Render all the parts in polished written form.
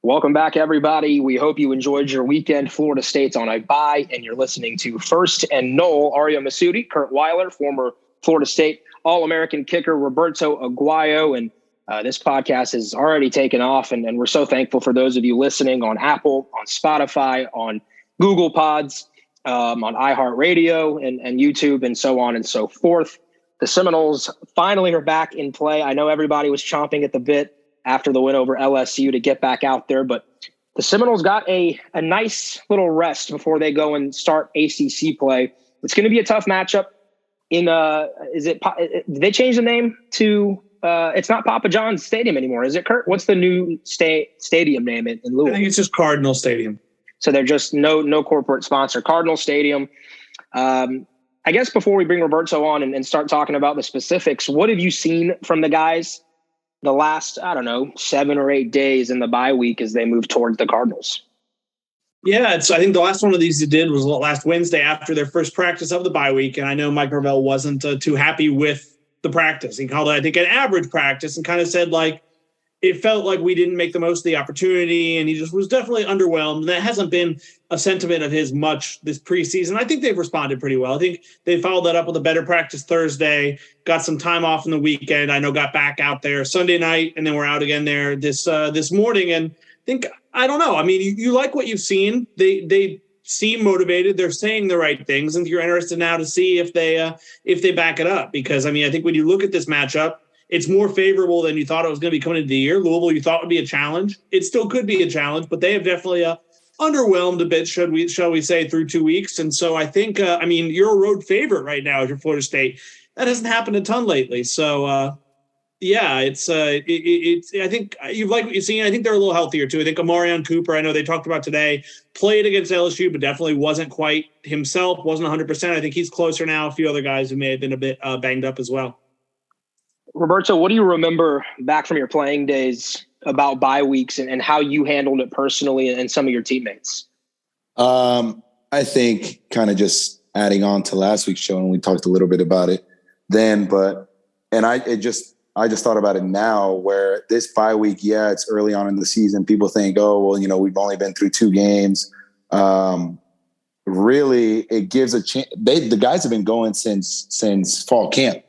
Welcome back, everybody. We hope you enjoyed your weekend. Florida State's on a bye, and you're listening to First and Nole. Ariya Massoudi, Curt Weiler, former Florida State All-American kicker Roberto Aguayo, and this podcast has already taken off, and we're so thankful for those of you listening on Apple, on Spotify, on Google Pods, on iHeartRadio, and YouTube, and so on and so forth. The Seminoles finally are back in play. I know everybody was chomping at the bit after the win over LSU to get back out there, but the Seminoles got a nice little rest before they go and start ACC play. It's going to be a tough matchup. Did they change the name to? It's not Papa John's Stadium anymore, is it, Curt? What's the new stadium name in Louisville? I think it's just Cardinal Stadium. So they're just no corporate sponsor. Cardinal Stadium. I guess before we bring Roberto on and start talking about the specifics, what have you seen from the guys the last, 7 or 8 days in the bye week as they move towards the Cardinals? Yeah, I think the last one of these he did was last Wednesday after their first practice of the bye week. And I know Mike Norvell wasn't too happy with the practice. He called it, I think, an average practice and kind of said, it felt like we didn't make the most of the opportunity. And he just was definitely underwhelmed. That hasn't been a sentiment of his much this preseason. I think they've responded pretty well. I think they followed that up with a better practice Thursday, got some time off in the weekend. I know got back out there Sunday night, and then we're out again there this morning. And I don't know. I mean, you like what you've seen. They seem motivated. They're saying the right things. And you're interested now to see if they back it up. Because, I think when you look at this matchup, it's more favorable than you thought it was going to be coming into the year. Louisville, you thought would be a challenge. It still could be a challenge, but they have definitely underwhelmed a bit, shall we say, through 2 weeks. And so I think, you're a road favorite right now as your Florida State. That hasn't happened a ton lately. So, I think you've liked what you've seen. I think they're a little healthier too. I think Amarion Cooper, I know they talked about today, played against LSU, but definitely wasn't quite himself, wasn't 100%. I think he's closer now. A few other guys who may have been a bit banged up as well. Roberto, what do you remember back from your playing days about bye weeks and how you handled it personally and some of your teammates? I think kind of just adding on to last week's show, and we talked a little bit about it then, I just thought about it now where this bye week, it's early on in the season. People think, we've only been through 2 games. Really, it gives a chance. The guys have been going since fall camp.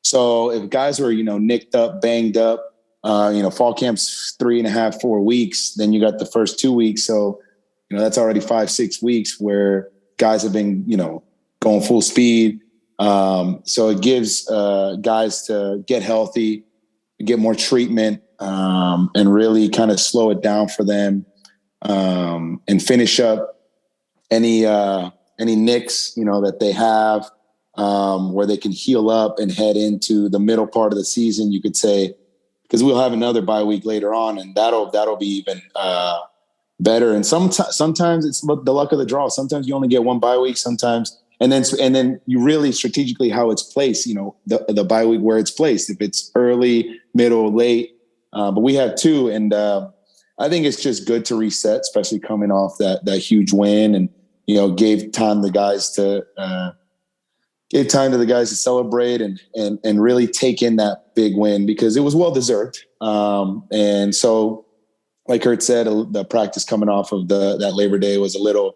So if guys were, nicked up, banged up, fall camp's 3.5, 4 weeks, then you got the first 2 weeks. So, that's already 5-6 weeks where guys have been, going full speed. So it gives guys to get healthy, get more treatment, and really kind of slow it down for them, and finish up any nicks, that they have. Where they can heal up and head into the middle part of the season, you could say, because we'll have another bye week later on, and that'll be even better. And sometimes it's the luck of the draw. Sometimes you only get one bye week. Sometimes, and then you really strategically how it's placed. The bye week where it's placed. If it's early, middle, late, but we have 2, and I think it's just good to reset, especially coming off that huge win, and gave time to the guys to celebrate and really take in that big win because it was well-deserved. And so, like Curt said, the practice coming off of that Labor Day was a little,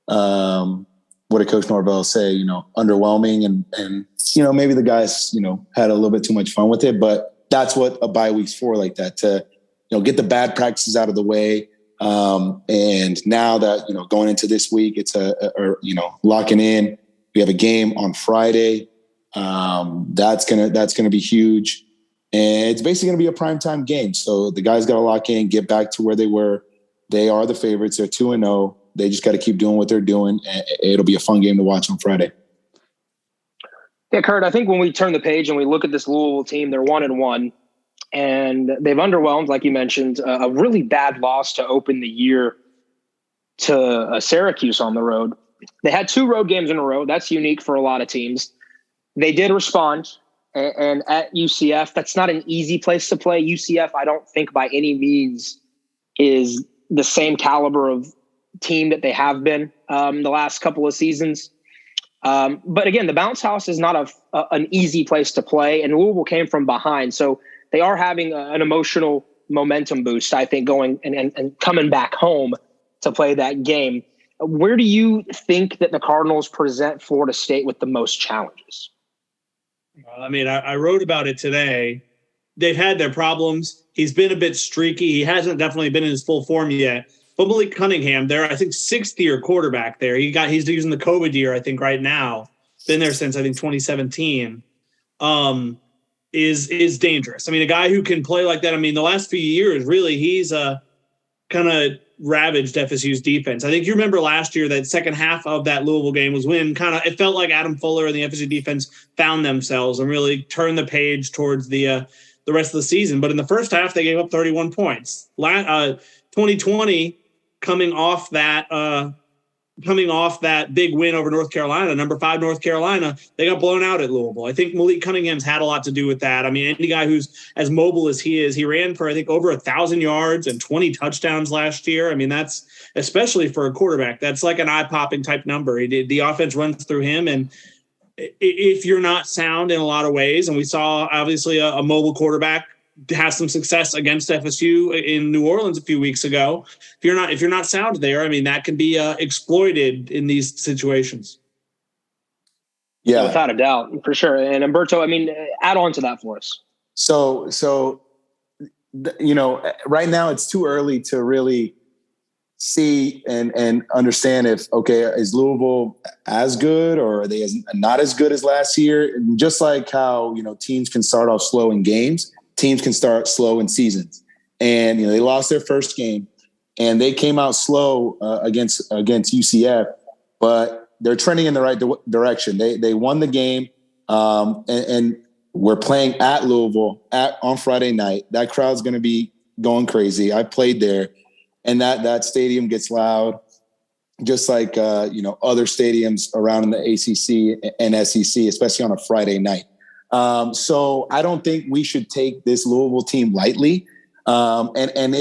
what did Coach Norvell say, underwhelming. And maybe the guys, had a little bit too much fun with it. But that's what a bye week's for, like that, to, get the bad practices out of the way. And now that, going into this week, it's locking in. We have a game on Friday. That's gonna be huge, and it's basically gonna be a primetime game. So the guys got to lock in, get back to where they were. They are the favorites. They're 2-0. They just got to keep doing what they're doing. And it'll be a fun game to watch on Friday. Yeah, Curt, I think when we turn the page and we look at this Louisville team, they're 1-1, and they've underwhelmed, like you mentioned, a really bad loss to open the year to Syracuse on the road. They had 2 road games in a row. That's unique for a lot of teams. They did respond, and at UCF, that's not an easy place to play. UCF, I don't think by any means is the same caliber of team that they have been the last couple of seasons. But again, the bounce house is not an easy place to play, and Louisville came from behind. So they are having an emotional momentum boost, I think, going and coming back home to play that game. Where do you think that the Cardinals present Florida State with the most challenges? I mean, I wrote about it today. They've had their problems. He's been a bit streaky. He hasn't definitely been in his full form yet. But Malik Cunningham, they're, I think, sixth-year quarterback there. He's using the COVID year, I think, right now. Been there since, I think, 2017. Is dangerous. I mean, a guy who can play like that. I mean, the last few years, really, he's kind of ravaged FSU's defense. I think you remember last year that second half of that Louisville game was when it felt like Adam Fuller and the FSU defense found themselves and really turned the page towards the rest of the season. But in the first half, they gave up 31 points. 2020, coming off that big win over North Carolina, number 5 North Carolina, they got blown out at Louisville. I think Malik Cunningham's had a lot to do with that. I mean, any guy who's as mobile as he is, he ran for, I think, over 1,000 yards and 20 touchdowns last year. I mean, that's, especially for a quarterback, that's like an eye-popping type number. The offense runs through him, and if you're not sound in a lot of ways, and we saw, obviously, a mobile quarterback have some success against FSU in New Orleans a few weeks ago. If you're not sound there, I mean, that can be exploited in these situations. Yeah, without a doubt, for sure. And Umberto, I mean, add on to that for us. So right now it's too early to really see and understand if, okay, is Louisville as good or are they not as good as last year? And just like how, teams can start off slow in games, teams can start slow in seasons. And, they lost their first game and they came out slow against UCF, but they're trending in the right direction. They won the game and we're playing at Louisville on Friday night. That crowd's going to be going crazy. I played there and that stadium gets loud, just like, other stadiums around in the ACC and SEC, especially on a Friday night. So I don't think we should take this Louisville team lightly. And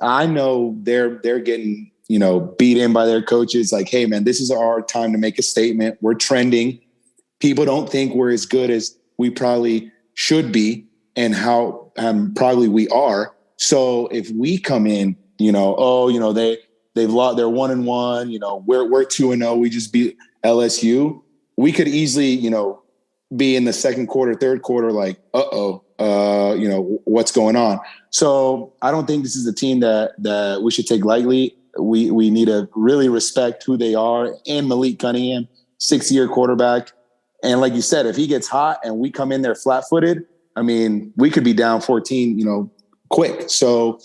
I know they're getting, beat in by their coaches. Like, hey man, this is our time to make a statement. We're trending. People don't think we're as good as we probably should be and how probably we are. So if we come in, they've lost, they're 1-1, we're 2-0. We just beat LSU. We could easily, be in the second quarter, third quarter, like, what's going on? So I don't think this is a team that we should take lightly. We need to really respect who they are. And Malik Cunningham, 6-year quarterback. And like you said, if he gets hot and we come in there flat-footed, I mean, we could be down 14, quick. So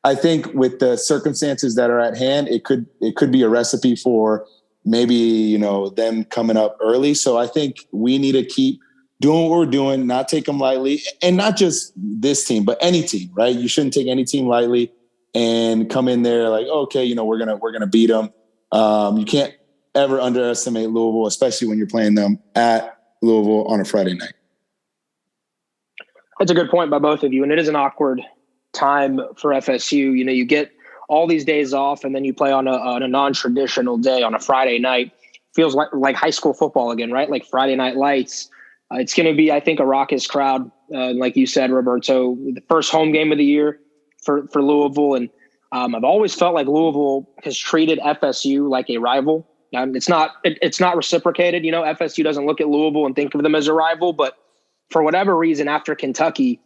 I think with the circumstances that are at hand, it could be a recipe for maybe, them coming up early. So I think we need to keep doing what we're doing, not take them lightly, and not just this team, but any team, right? You shouldn't take any team lightly and come in there like, okay, we're going to beat them. You can't ever underestimate Louisville, especially when you're playing them at Louisville on a Friday night. That's a good point by both of you. And it is an awkward time for FSU. You get all these days off and then you play on a non-traditional day on a Friday night. Feels like high school football again, right? Like Friday Night Lights. It's going to be, I think, a raucous crowd. Like you said, Roberto, the first home game of the year for Louisville. And I've always felt like Louisville has treated FSU like a rival. It's not reciprocated. FSU doesn't look at Louisville and think of them as a rival, but for whatever reason, after Kentucky,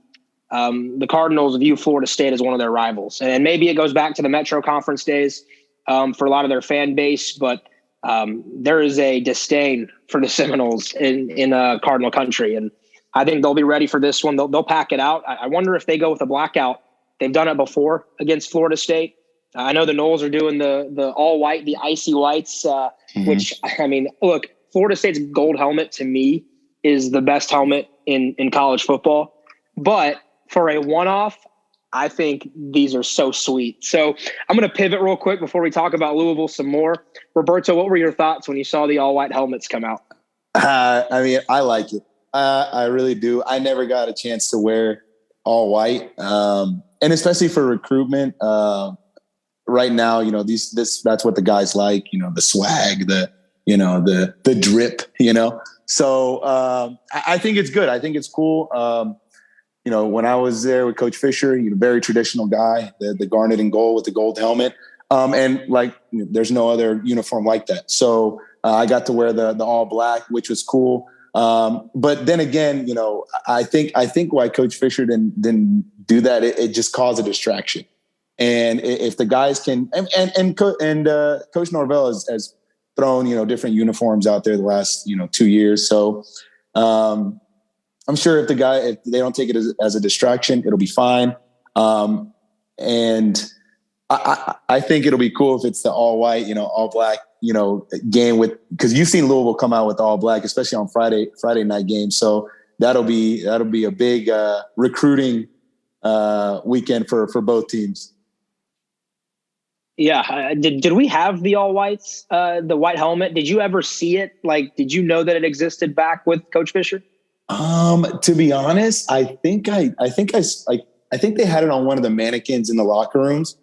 the Cardinals view Florida State as one of their rivals. And maybe it goes back to the Metro Conference days for a lot of their fan base, but there is a disdain for the Seminoles in Cardinal country. And I think they'll be ready for this one. They'll pack it out. I wonder if they go with a blackout. They've done it before against Florida State. I know the Noles are doing the all white, the icy whites, which, I mean, look, Florida State's gold helmet to me is the best helmet in college football. But for a one-off, I think these are so sweet. So I'm going to pivot real quick before we talk about Louisville some more. Roberto, what were your thoughts when you saw the all-white helmets come out? I mean, I like it. I really do. I never got a chance to wear all white. And especially for recruitment, right now, that's what the guys like, the swag, the drip, So I think it's good. I think it's cool. when I was there with Coach Fisher, very traditional guy, the garnet and gold with the gold helmet. And like, there's no other uniform like that. So I got to wear the all black, which was cool. But then again, I think why Coach Fisher didn't do that, it just caused a distraction. And if the guys can, and Coach Norvell has thrown, different uniforms out there the last, 2 years. So I'm sure if they don't take it as a distraction, it'll be fine. And I think it'll be cool if it's the all white, all black, game because you've seen Louisville come out with all black, especially on Friday night games. So that'll be a big recruiting weekend for both teams. Yeah. Did we have the all whites, the white helmet? Did you ever see it? Like, did you know that it existed back with Coach Fisher? To be honest, I think they had it on one of the mannequins in the locker rooms,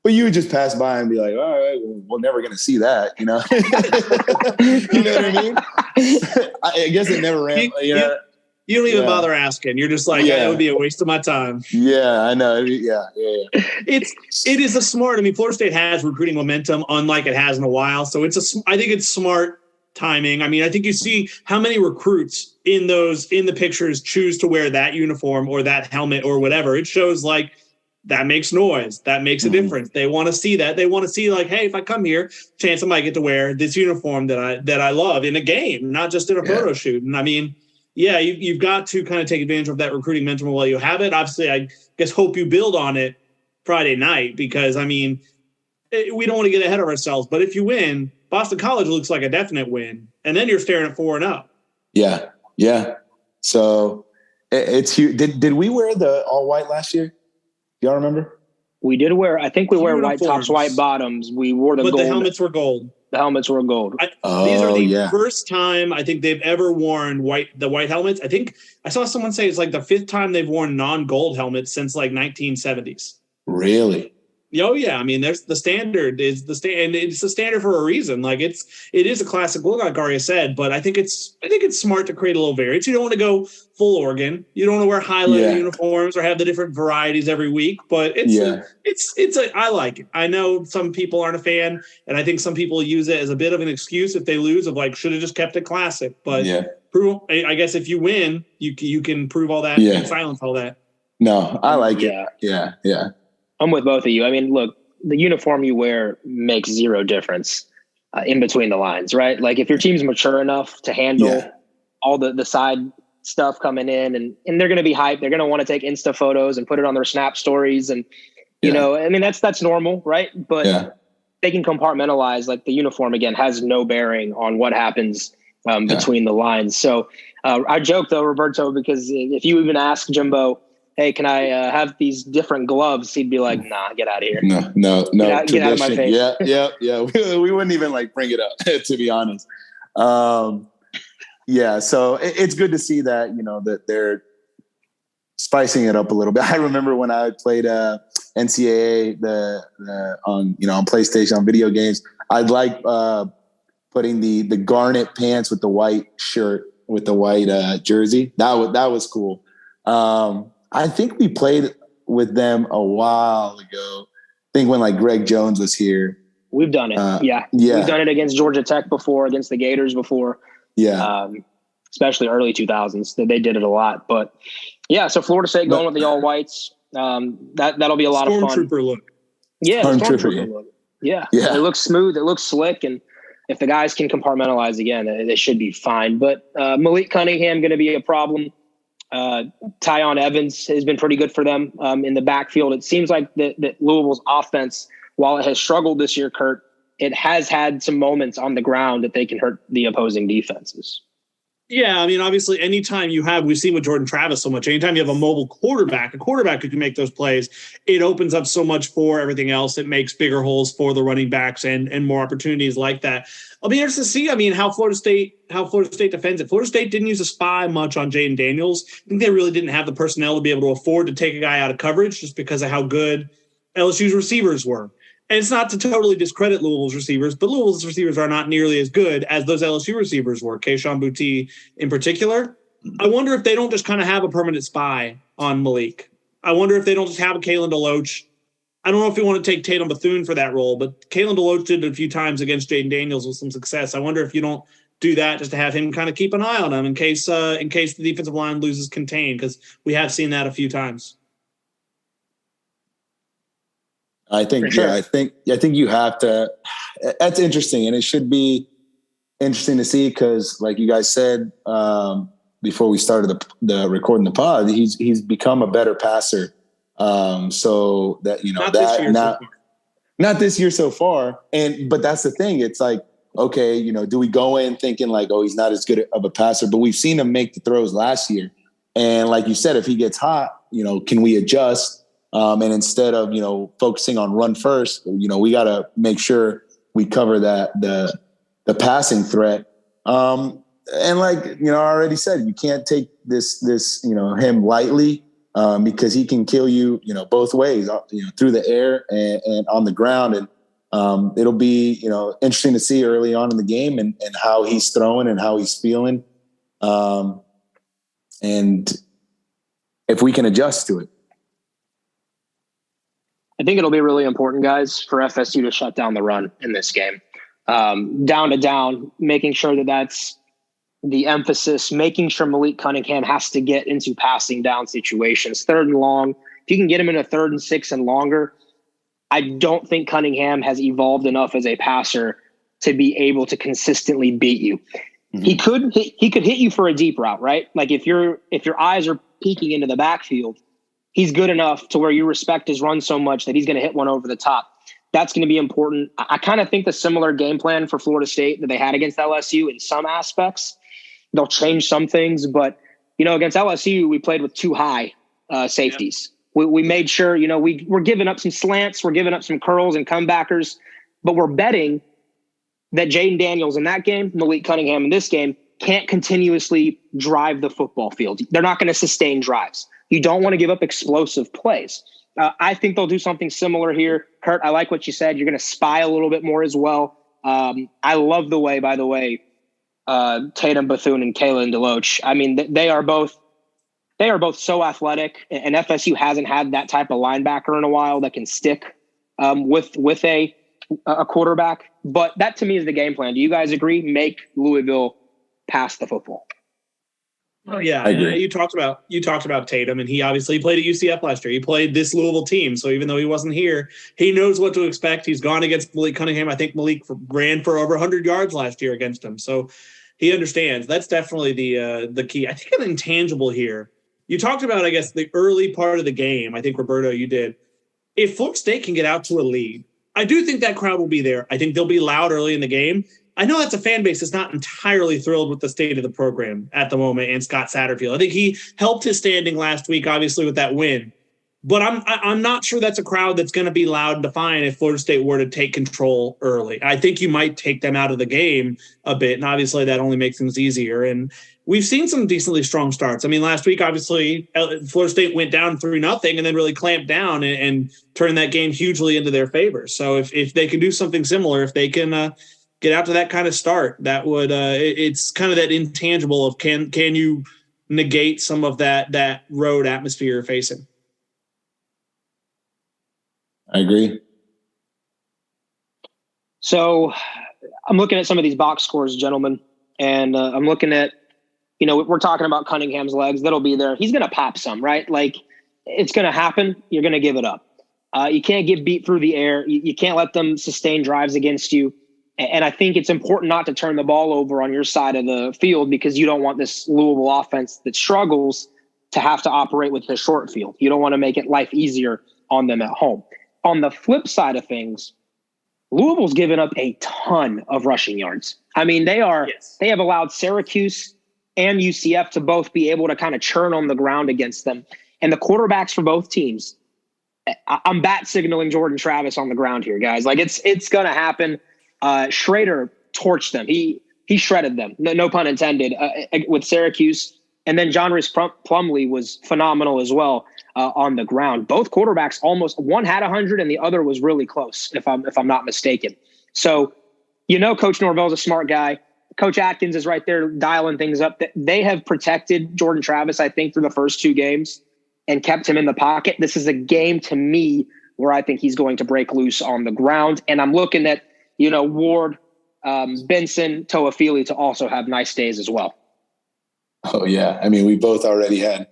but you would just pass by and be like, all right, we're never going to see that, You know what I mean? I guess it never ran. You don't even bother asking. You're just like, it would be a waste of my time. Yeah, I know. Yeah. It is a smart. I mean, Florida State has recruiting momentum, unlike it has in a while. So I think it's smart timing. I mean, I think you see how many recruits in the pictures choose to wear that uniform or that helmet or whatever. It shows like that makes noise. That makes a difference. They want to see that. They want to see like, hey, if I come here, chance I might get to wear this uniform that I love in a game, not just in a photo shoot. And I mean, yeah, you've got to kind of take advantage of that recruiting momentum while you have it. Obviously, I guess hope you build on it Friday night because, I mean, we don't want to get ahead of ourselves. But if you win, Boston College looks like a definite win. And then you're staring at 4-0. Yeah. So it's huge. Did we wear the all white last year? Y'all remember? We did wear, I think we wear white tops, white bottoms. We wore the gold. But the helmets were gold. The helmets were gold. These are the first time I think they've ever worn the white helmets. I think I saw someone say it's like the 5th time they've worn non-gold helmets since like 1970s. Really? Oh yeah, I mean, there's the standard is the and it's the standard for a reason. Like it is a classic look, like Ariya said, but I think it's smart to create a little variance. You don't want to go full Oregon. You don't want to wear highlighter uniforms or have the different varieties every week. But I like it. I know some people aren't a fan, and I think some people use it as a bit of an excuse if they lose of like should have just kept it classic. But I guess if you win, you can prove all that and silence all that. No, I like it. Yeah. I'm with both of you. I mean, look, the uniform you wear makes zero difference in between the lines, right? Like if your team's mature enough to handle all the side stuff coming in and they're going to be hyped. They're going to want to take Insta photos and put it on their Snap stories. And, I mean, that's normal, right? But they can compartmentalize. Like the uniform, again, has no bearing on what happens between the lines. So I joke, though, Roberto, because if you even ask Jimbo, hey, can I have these different gloves? He'd be like, nah, get out of here. No. Get out of my face. Yeah. We wouldn't even like bring it up, to be honest. So it's good to see that, that they're spicing it up a little bit. I remember when I played NCAA on PlayStation, on video games, I'd like putting the garnet pants with the white shirt with the white jersey. That was cool. I think we played with them a while ago. I think when like Greg Jones was here. We've done it. We've done it against Georgia Tech before, against the Gators before. Especially early 2000s. They did it a lot. But so Florida State going with the all whites. That'll be a lot of fun. Stormtrooper look. Yeah, Stormtrooper look. Yeah. It looks smooth. It looks slick. And if the guys can compartmentalize again, they should be fine. But Malik Cunningham going to be a problem. Tyon Evans has been pretty good for them in the backfield. It seems like that Louisville's offense, while it has struggled this year, Curt, it has had some moments on the ground that they can hurt the opposing defenses. Yeah, I mean, obviously, anytime we've seen with Jordan Travis so much, anytime you have a mobile quarterback, a quarterback who can make those plays, it opens up so much for everything else. It makes bigger holes for the running backs and more opportunities like that. I'll be interested to see, I mean, how Florida State defends it. Florida State didn't use a spy much on Jaden Daniels. I think they really didn't have the personnel to be able to afford to take a guy out of coverage just because of how good LSU's receivers were. And it's not to totally discredit Louisville's receivers, but Louisville's receivers are not nearly as good as those LSU receivers were, Kayshon Boutte in particular. I wonder if they don't just kind of have a permanent spy on Malik. I wonder if they don't just have a Kalen DeLoach. I don't know if you want to take Tatum Bethune for that role, but Kalen DeLoach did it a few times against Jaden Daniels with some success. I wonder if you don't do that just to have him kind of keep an eye on him in case the defensive line loses contain, because we have seen that a few times. I think, sure. I think you have to. That's interesting, and it should be interesting to see because, like you guys said before we started the recording the pod, he's become a better passer. So that not this year so far, but that's the thing. It's like, okay, do we go in thinking like, oh, he's not as good of a passer? But we've seen him make the throws last year, and like you said, if he gets hot, can we adjust? And instead of, focusing on run first, we got to make sure we cover the passing threat. And like, I already said, you can't take this, him lightly, because he can kill you, both ways, through the air and on the ground. And it'll be, interesting to see early on in the game and how he's throwing and how he's feeling. And if we can adjust to it. I think it'll be really important, guys, for FSU to shut down the run in this game. Down to down, making sure that's the emphasis, making sure Malik Cunningham has to get into passing down situations, 3rd and long. If you can get him in a 3rd and 6 and longer, I don't think Cunningham has evolved enough as a passer to be able to consistently beat you. Mm-hmm. He could hit you for a deep route, right? Like if your eyes are peeking into the backfield, he's good enough to where you respect his run so much that he's going to hit one over the top. That's going to be important. I kind of think the similar game plan for Florida State that they had against LSU in some aspects, they'll change some things, but against LSU, we played with 2 high safeties. Yeah. We made sure, we're giving up some slants, we're giving up some curls and comebackers, but we're betting that Jaden Daniels in that game, Malik Cunningham in this game, can't continuously drive the football field. They're not going to sustain drives. You don't want to give up explosive plays. I think they'll do something similar here. Curt, I like what you said. You're going to spy a little bit more as well. I love the way, by the way, Tatum Bethune and Kalen DeLoach. I mean, they are both so athletic, and FSU hasn't had that type of linebacker in a while that can stick with a quarterback. But that to me is the game plan. Do you guys agree? Make Louisville pass the football. Oh yeah, you talked about Tatum, and he obviously played at UCF last year. He played this Louisville team, so even though he wasn't here, he knows what to expect. He's gone against Malik Cunningham. I think Malik ran for over 100 yards last year against him, so he understands. That's definitely the key. I think an intangible here. You talked about, I guess, the early part of the game. I think Roberto, you did. If Florida State can get out to a lead, I do think that crowd will be there. I think they'll be loud early in the game. I know that's a fan base that's not entirely thrilled with the state of the program at the moment and Scott Satterfield. I think he helped his standing last week, obviously, with that win. But I'm not sure that's a crowd that's going to be loud and defiant if Florida State were to take control early. I think you might take them out of the game a bit, and obviously that only makes things easier. And we've seen some decently strong starts. I mean, last week, obviously, Florida State went down 3-0 and then really clamped down and turned that game hugely into their favor. So if they can do something similar, if they can get out to that kind of start, that would it's kind of that intangible of can you negate some of that road atmosphere you're facing. I agree. So I'm looking at some of these box scores, gentlemen, and I'm looking at, we're talking about Cunningham's legs. That'll be there. He's going to pop some, right? Like, it's going to happen. You're going to give it up. You can't get beat through the air. You can't let them sustain drives against you. And I think it's important not to turn the ball over on your side of the field because you don't want this Louisville offense that struggles to have to operate with the short field. You don't want to make it life easier on them at home. On the flip side of things, Louisville's given up a ton of rushing yards. I mean, they have allowed Syracuse and UCF to both be able to kind of churn on the ground against them. And the quarterbacks for both teams, I'm bat signaling Jordan Travis on the ground here, guys. Like it's going to happen. Schrader torched them. He shredded them. No pun intended with Syracuse. And then John Rhys Plumlee was phenomenal as well on the ground. Both quarterbacks almost, one had 100 and the other was really close, if I'm not mistaken. So, Coach Norvell's a smart guy. Coach Atkins is right there dialing things up. They have protected Jordan Travis, I think, through the first 2 games and kept him in the pocket. This is a game to me where I think he's going to break loose on the ground. And I'm looking at, Ward, Benson, Toafili to also have nice days as well. Oh, yeah. I mean, we both already had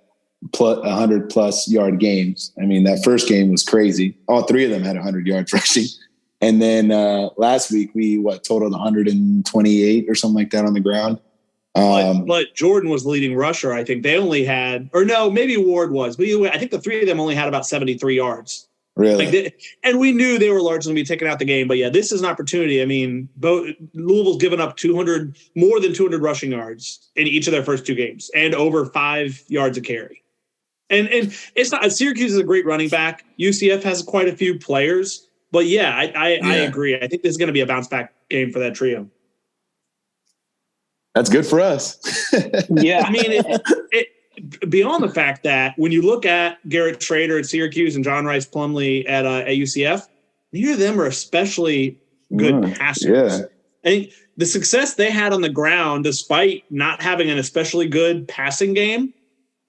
100-plus yard games. I mean, that first game was crazy. All 3 of them had 100 yards rushing. And then last week, we totaled 128 or something like that on the ground. But Jordan was the leading rusher. I think they only had, or no, maybe Ward was. But I think the 3 of them only had about 73 yards. Really? And we knew they were largely going to be taking out the game. But yeah, this is an opportunity. I mean, Louisville's given up more than 200 rushing yards in each of their first 2 games, and over 5 yards a carry. And it's not. Syracuse is a great running back. UCF has quite a few players. But yeah, I agree. I think this is going to be a bounce back game for that trio. That's good for us. Yeah. I mean, beyond the fact that when you look at Garrett Schrader at Syracuse and John Rice Plumlee at UCF, neither of them are especially good passers. Yeah. I think the success they had on the ground, despite not having an especially good passing game,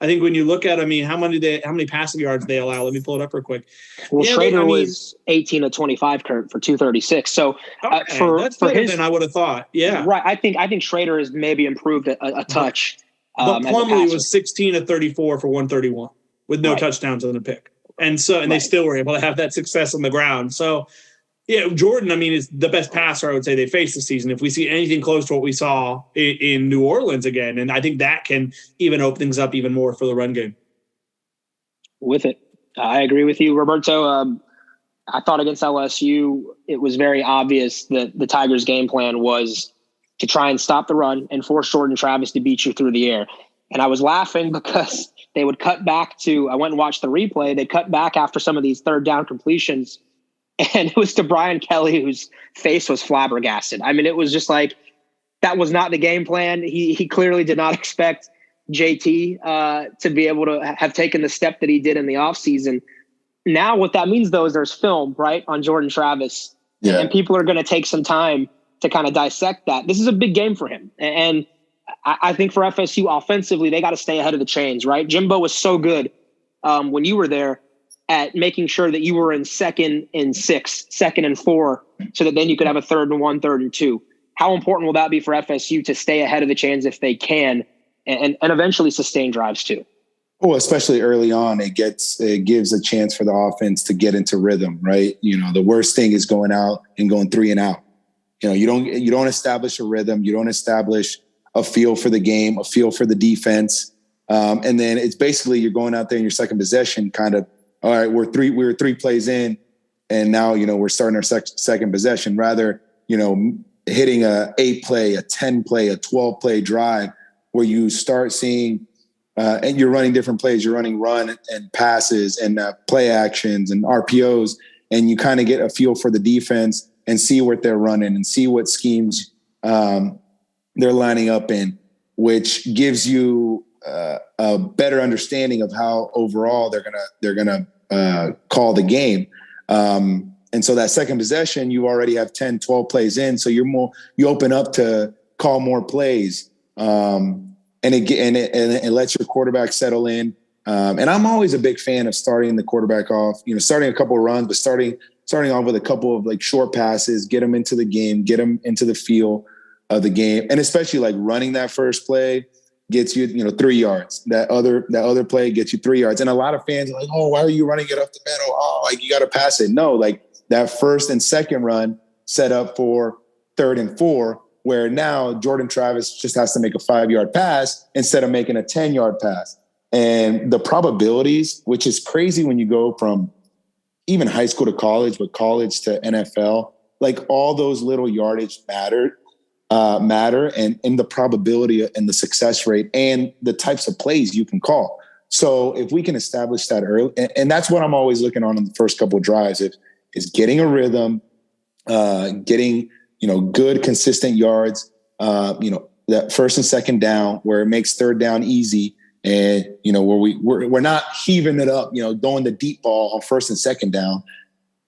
I think when you look at, how many passing yards they allow? Let me pull it up real quick. Well, Schrader was 18 of 25, Curt, for 236. So that's for better than I would have thought. Yeah, right. I think Schrader has maybe improved a touch. But Plumlee was 16 of 34 for 131 with no touchdowns and a pick, and they still were able to have that success on the ground. So yeah, Jordan, is the best passer I would say they faced this season. If we see anything close to what we saw in New Orleans again, and I think that can even open things up even more for the run game. With it, I agree with you, Roberto. I thought against LSU, it was very obvious that the Tigers' game plan was to try and stop the run and force Jordan Travis to beat you through the air. And I was laughing because they would cut back to, I went and watched the replay. They cut back after some of these 3rd down completions. And it was to Brian Kelly, whose face was flabbergasted. It was just like, that was not the game plan. He clearly did not expect JT to be able to have taken the step that he did in the offseason. Now what that means, though, is there's film, right, on Jordan Travis. Yeah. And people are going to take some time to kind of dissect that. This is a big game for him. And I think for FSU offensively, they got to stay ahead of the chains, right? Jimbo was so good when you were there at making sure that you were in 2nd and 6, 2nd and 4, so that then you could have a 3rd and 1, 3rd and 2. How important will that be for FSU to stay ahead of the chains if they can and eventually sustain drives too? Well, especially early on, it gives a chance for the offense to get into rhythm, right? The worst thing is going out and going 3 and out. You don't establish a rhythm. You don't establish a feel for the game, a feel for the defense. And then it's basically you're going out there in your second possession kind of, all right, we're 3 plays in, and now, we're starting our second possession, rather, hitting a 8-play, a 10-play, a 12-play drive where you start seeing, and you're running different plays. You're running run and passes and play actions and RPOs, and you kind of get a feel for the defense and see what they're running and see what schemes they're lining up in, which gives you a better understanding of how overall they're gonna call the game. And so that second possession, you already have 10, 12 plays in. So you open up to call more plays. And it lets your quarterback settle in. And I'm always a big fan of starting the quarterback off, starting a couple of runs, but starting off with a couple of short passes, get them into the game, get them into the feel of the game. And especially running that first play gets you, 3 yards. That other play gets you 3 yards. And a lot of fans are like, oh, why are you running it up the middle? Oh, you got to pass it. No, that first and second run set up for 3rd and 4, where now Jordan Travis just has to make a 5-yard pass instead of making a 10-yard pass. And the probabilities, which is crazy when you go from even high school to college, but college to NFL, all those little yardage matter, and the probability and the success rate and the types of plays you can call. So if we can establish that early, and that's what I'm always looking on in the first couple of drives, is getting a rhythm, getting, good, consistent yards, that first and second down where it makes third down easy. And, where we're not heaving it up, going the deep ball on first and second down.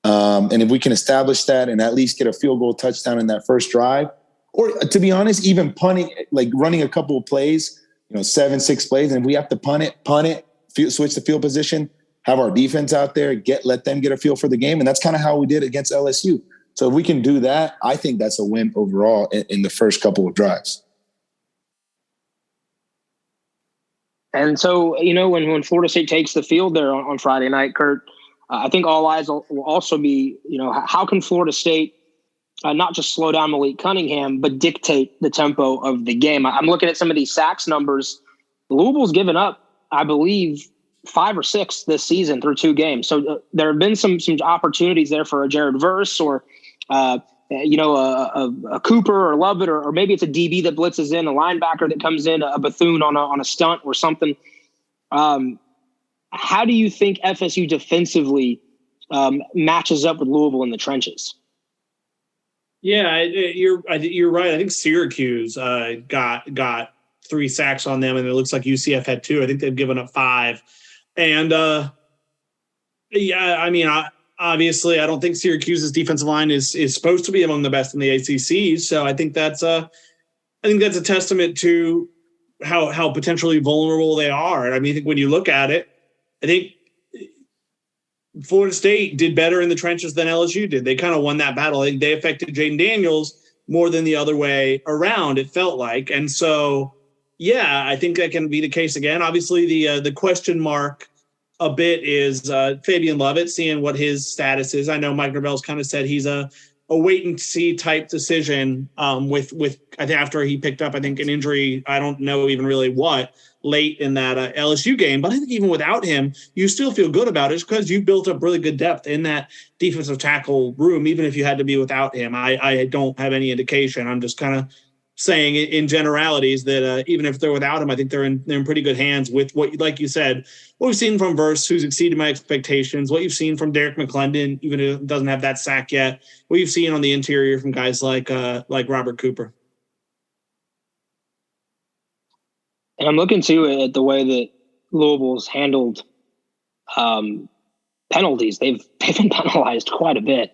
And if we can establish that and at least get a field goal touchdown in that first drive, Or to be honest, even punting, like running a couple of plays, 7-6 plays, and if we have to punt it, switch the field position, have our defense out there, let them get a feel for the game. And that's kind of how we did against LSU. So if we can do that, I think that's a win overall in the first couple of drives. And so, when Florida State takes the field there on Friday night, Curt, I think all eyes will also be, how can Florida State not just slow down Malik Cunningham, but dictate the tempo of the game? I'm looking at some of these sacks numbers. Louisville's given up, I believe, 5 or 6 this season through 2 games. So there have been some opportunities there for a Jared Verse or, a Cooper or Lovett, or maybe it's a DB that blitzes in, a linebacker that comes in, a Bethune on a stunt or something. How do you think FSU defensively matches up with Louisville in the trenches? Yeah, you're right. I think Syracuse got 3 sacks on them, and it looks like UCF had 2. I think they've given up 5. And obviously, I don't think Syracuse's defensive line is supposed to be among the best in the ACC. So I think that's a testament to how potentially vulnerable they are. And I think when you look at it, I think Florida State did better in the trenches than LSU did. They kind of won that battle. I think they affected Jaden Daniels more than the other way around, it felt like. And so, yeah, I think that can be the case again. Obviously, the question mark a bit is Fabian Lovett, seeing what his status is. I know Mike Norvell's kind of said he's a wait and see type decision with I think after he picked up, I think, an injury, I don't know even really what, late in that LSU game. But I think even without him, you still feel good about it because you built up really good depth in that defensive tackle room, even if you had to be without him. I don't have any indication. I'm just kind of saying in generalities that even if they're without him, I think they're in pretty good hands with what, like you said, what we've seen from Verse, who's exceeded my expectations, what you've seen from Derek McClendon, even if it doesn't have that sack yet, what you've seen on the interior from guys like Robert Cooper. And I'm looking too at the way that Louisville's handled penalties. They've been penalized quite a bit.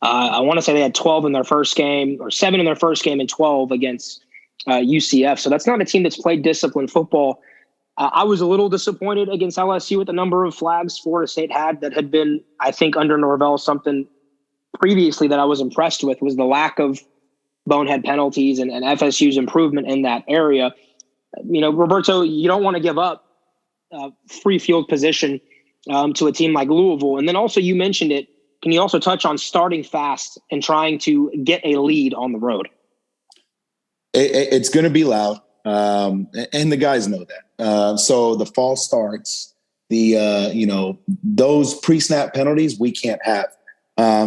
I want to say they had 12 in their first game, or 7 in their first game, and 12 against UCF. So that's not a team that's played disciplined football. I was a little disappointed against LSU with the number of flags Florida State had that had been, I think, under Norvell, something previously that I was impressed with was the lack of bonehead penalties and FSU's improvement in that area. Roberto, you don't want to give up free field position to a team like Louisville. And then also you mentioned it. Can you also touch on starting fast and trying to get a lead on the road? It's going to be loud, and the guys know that. So the false starts, those pre-snap penalties we can't have.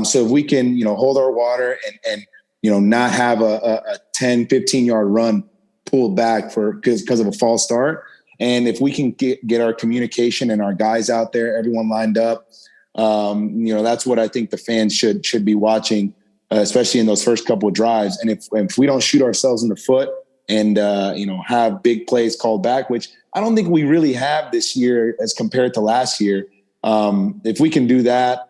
So if we can, hold our water and not have a 10, 15-yard run pulled back because of a false start, and if we can get our communication and our guys out there, everyone lined up, that's what I think the fans should be watching, especially in those first couple of drives. And if we don't shoot ourselves in the foot and, have big plays called back, which I don't think we really have this year as compared to last year. If we can do that,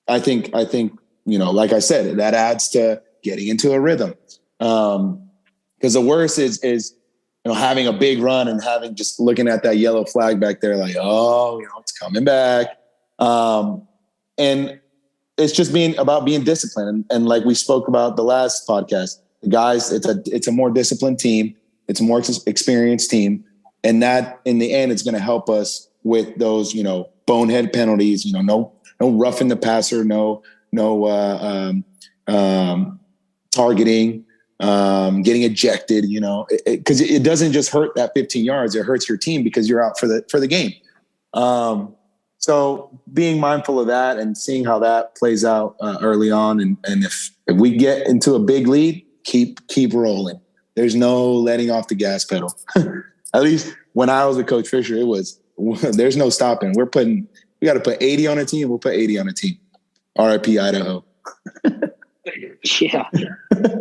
I think, like I said, that adds to getting into a rhythm. Because the worst is having a big run and just looking at that yellow flag back there, like, it's coming back. And it's just about being disciplined. And like we spoke about the last podcast, the guys, it's a more disciplined team. It's a more experienced team. And that in the end, it's going to help us with those, bonehead penalties, no roughing the passer, no targeting, getting ejected, because it doesn't just hurt that 15 yards. It hurts your team because you're out for the game. So being mindful of that and seeing how that plays out early on. And if we get into a big lead, keep rolling. There's no letting off the gas pedal. At least when I was with Coach Fisher, there's no stopping. We got to put 80 on a team. We'll put 80 on a team. RIP Idaho. Yeah,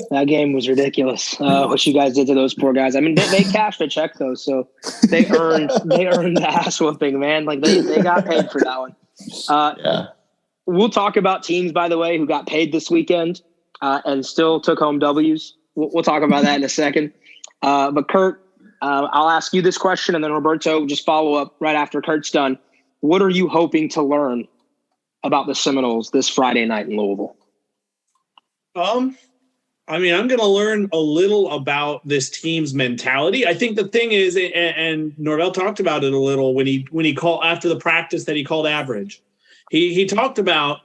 that game was ridiculous. What you guys did to those poor guys. I mean, they cashed a check though, so they earned the ass whooping, man. Like they got paid for that one. Yeah. We'll talk about teams, by the way, who got paid this weekend and still took home W's. we'll talk about that in a second. But Curt, I'll ask you this question, and then Roberto, just follow up right after Curt's done. What are you hoping to learn about the Seminoles this Friday night in Louisville? I'm going to learn a little about this team's mentality. I think the thing is, and Norvell talked about it a little when he called after the practice that he called average. He talked about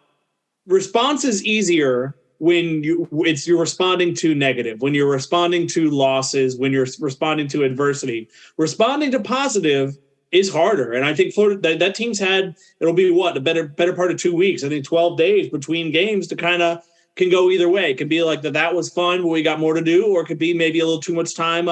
response is easier when you're responding to negative, when you're responding to losses, when you're responding to adversity. Responding to positive is harder. And I think Florida, that team's had, it'll be a better part of 2 weeks. I think 12 days between games to kind of can go either way. It can be like that was fun, but we got more to do, or it could be maybe a little too much time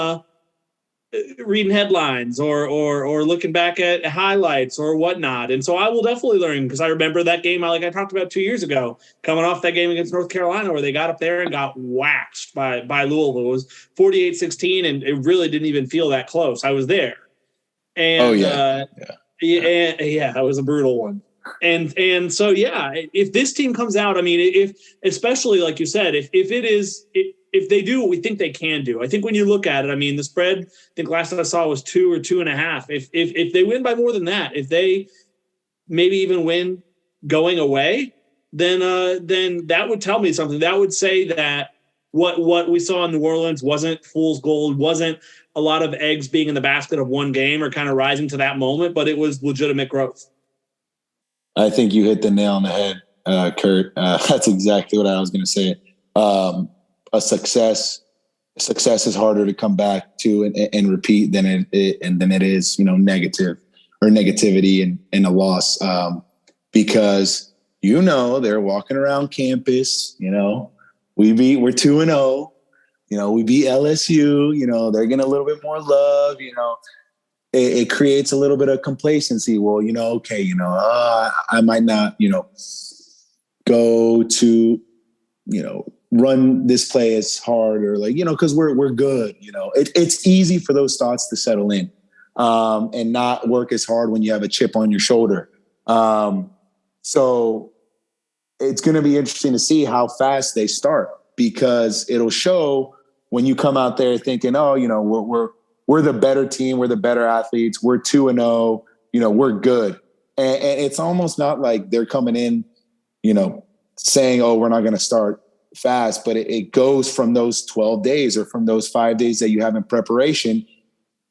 reading headlines or looking back at highlights or whatnot. And so I will definitely learn, because I remember that game I talked about 2 years ago, coming off that game against North Carolina where they got up there and got waxed by Louisville. It was 48-16, and it really didn't even feel that close. I was there. And it was a brutal one. And so, if this team comes out, if especially like you said, if they do what we think they can do, I think when you look at it, the spread, I think last I saw was 2 or 2.5. If they win by more than that, if they maybe even win going away, then that would tell me something. That would say that what we saw in New Orleans wasn't fool's gold, wasn't a lot of eggs being in the basket of one game or kind of rising to that moment, but it was legitimate growth. I think you hit the nail on the head, Curt. That's exactly what I was going to say. A success is harder to come back to and repeat than it is, negative or negativity and a loss. Because, they're walking around campus, we're 2-0, we beat LSU, they're getting a little bit more love, it creates a little bit of complacency. Well, I might not, go to, run this play as hard or because we're good. It's easy for those thoughts to settle in and not work as hard when you have a chip on your shoulder. So it's going to be interesting to see how fast they start, because it'll show when you come out there thinking, we're the better team. We're the better athletes. We're 2-0. We're good. And it's almost not like they're coming in, saying, we're not going to start fast. But it goes from those 12 days or from those 5 days that you have in preparation.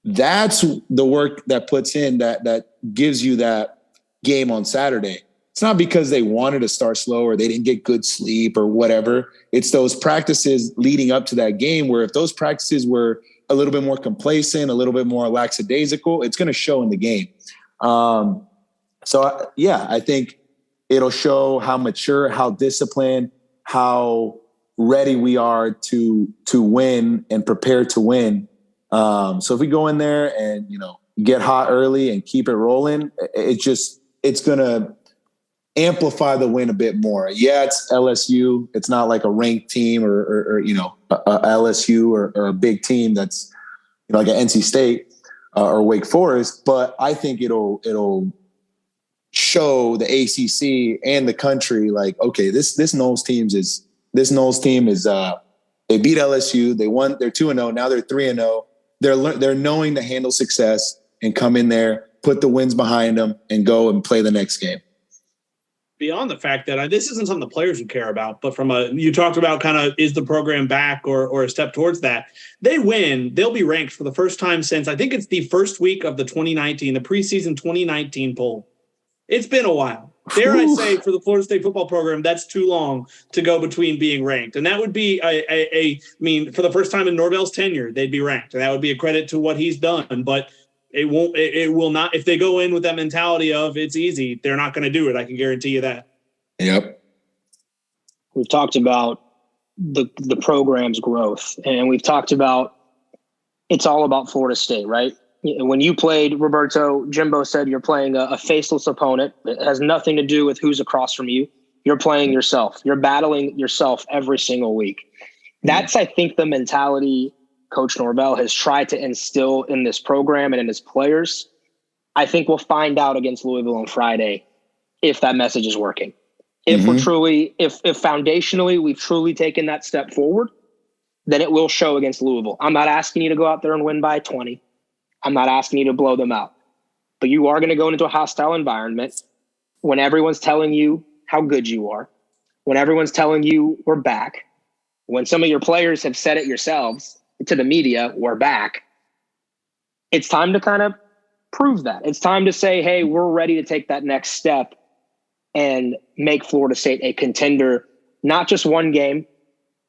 That's the work that puts in that gives you that game on Saturday. It's not because they wanted to start slow or they didn't get good sleep or whatever. It's those practices leading up to that game where if those practices were a little bit more complacent, a little bit more lackadaisical, it's going to show in the game. I think it'll show how mature, how disciplined, how ready we are to win and prepare to win. So if we go in there and, get hot early and keep it rolling, it's going to amplify the win a bit more. Yeah, it's LSU. It's not like a ranked team or a LSU or a big team that's like an NC State or Wake Forest. But I think it'll show the ACC and the country okay, this Noles team is they beat LSU. They won. They're 2-0. Now they're 3-0. They're knowing to handle success and come in there, put the wins behind them, and go and play the next game. Beyond the fact that this isn't something the players would care about, but you talked about kind of is the program back or a step towards that. They win, they'll be ranked for the first time since I think it's the first week of the preseason 2019 poll. It's been a while. Dare I say, for the Florida State football program, that's too long to go between being ranked. And that would be for the first time in Norvell's tenure, they'd be ranked. And that would be a credit to what he's done. But it will not, if they go in with that mentality of it's easy, they're not going to do it. I can guarantee you that. Yep. We've talked about the program's growth, and we've talked about it's all about Florida State, right? When you played, Roberto, Jimbo said you're playing a faceless opponent. It has nothing to do with who's across from you. You're playing yourself. You're battling yourself every single week. That's, I think, the mentality Coach Norvell has tried to instill in this program and in his players. I think we'll find out against Louisville on Friday if that message is working. If we're truly, if foundationally we've truly taken that step forward, then it will show against Louisville. I'm not asking you to go out there and win by 20. I'm not asking you to blow them out. But you are going to go into a hostile environment when everyone's telling you how good you are, when everyone's telling you we're back, when some of your players have said it yourselves to the media, we're back. It's time to kind of prove that. It's time to say, hey, we're ready to take that next step and make Florida State a contender, not just one game,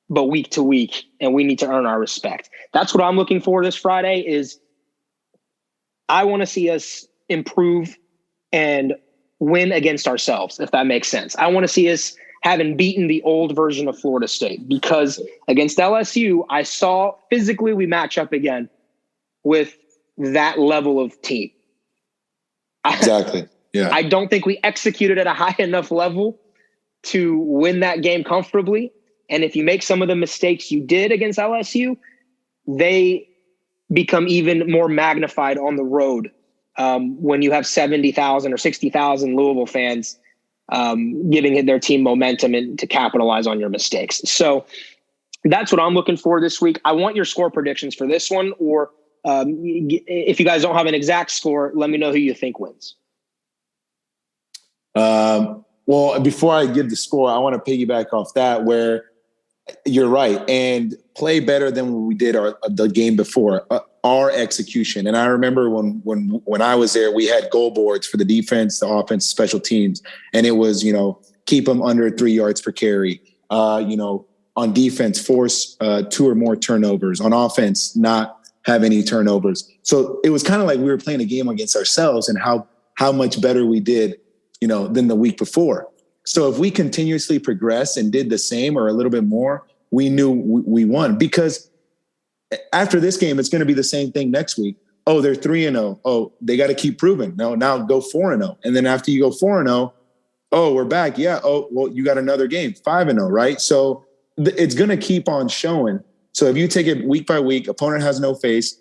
but week to week. And we need to earn our respect. That's what I'm looking for this Friday is I want to see us improve and win against ourselves, if that makes sense. I want to see us having beaten the old version of Florida State, because against LSU, I saw physically we match up again with that level of team. Exactly. Yeah. I don't think we executed at a high enough level to win that game comfortably. And if you make some of the mistakes you did against LSU, they become even more magnified on the road when you have 70,000 or 60,000 Louisville fans giving their team momentum and to capitalize on your mistakes. So that's what I'm looking for this week. I want your score predictions for this one, or if you guys don't have an exact score, let me know who you think wins. Well, before I give the score, I want to piggyback off that where you're right and play better than we did the game before. Our execution. And I remember when I was there, we had goal boards for the defense, the offense, special teams, and it was, keep them under 3 yards per carry. On defense, force 2 or more turnovers. On offense, not have any turnovers. So it was kind of like we were playing a game against ourselves and how much better we did, than the week before. So if we continuously progress and did the same or a little bit more, we knew we won, because after this game, it's going to be the same thing next week. Oh, they're 3-0. Oh, they got to keep proving. No, now go 4-0. And then after you go 4-0, oh, we're back. Yeah. Oh, well, you got another game, 5-0, right? So it's going to keep on showing. So if you take it week by week, opponent has no face.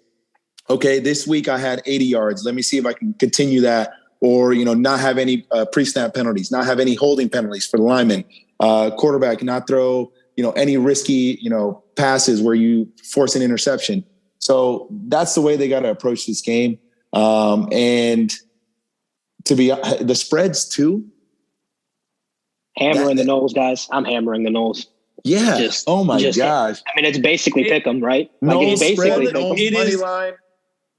Okay, this week I had 80 yards. Let me see if I can continue that, or, not have any pre-snap penalties, not have any holding penalties for the linemen, quarterback, not throw, any risky, passes where you force an interception. So that's the way they got to approach this game. And to be the spreads too. Hammering the Noles, guys. I'm hammering the Noles. Yeah. Oh my gosh. I mean, it's basically pick 'em, right? It's basically pick 'em. Money line.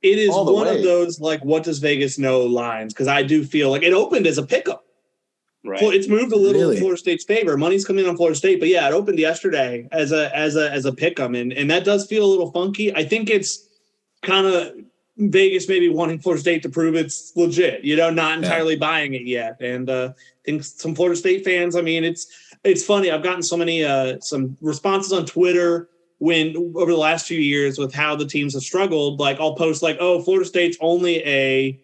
It is one of those, what does Vegas know lines? Because I do feel like it opened as a pick-up. Right. It's moved a little in Florida State's favor. Money's coming in on Florida State, but yeah, it opened yesterday as a pick-em, and that does feel a little funky. I think it's kind of Vegas maybe wanting Florida State to prove it's legit, not entirely buying it yet. And I think some Florida State fans, I mean, it's funny. I've gotten so many some responses on Twitter over the last few years with how the teams have struggled. Like I'll post oh, Florida State's only a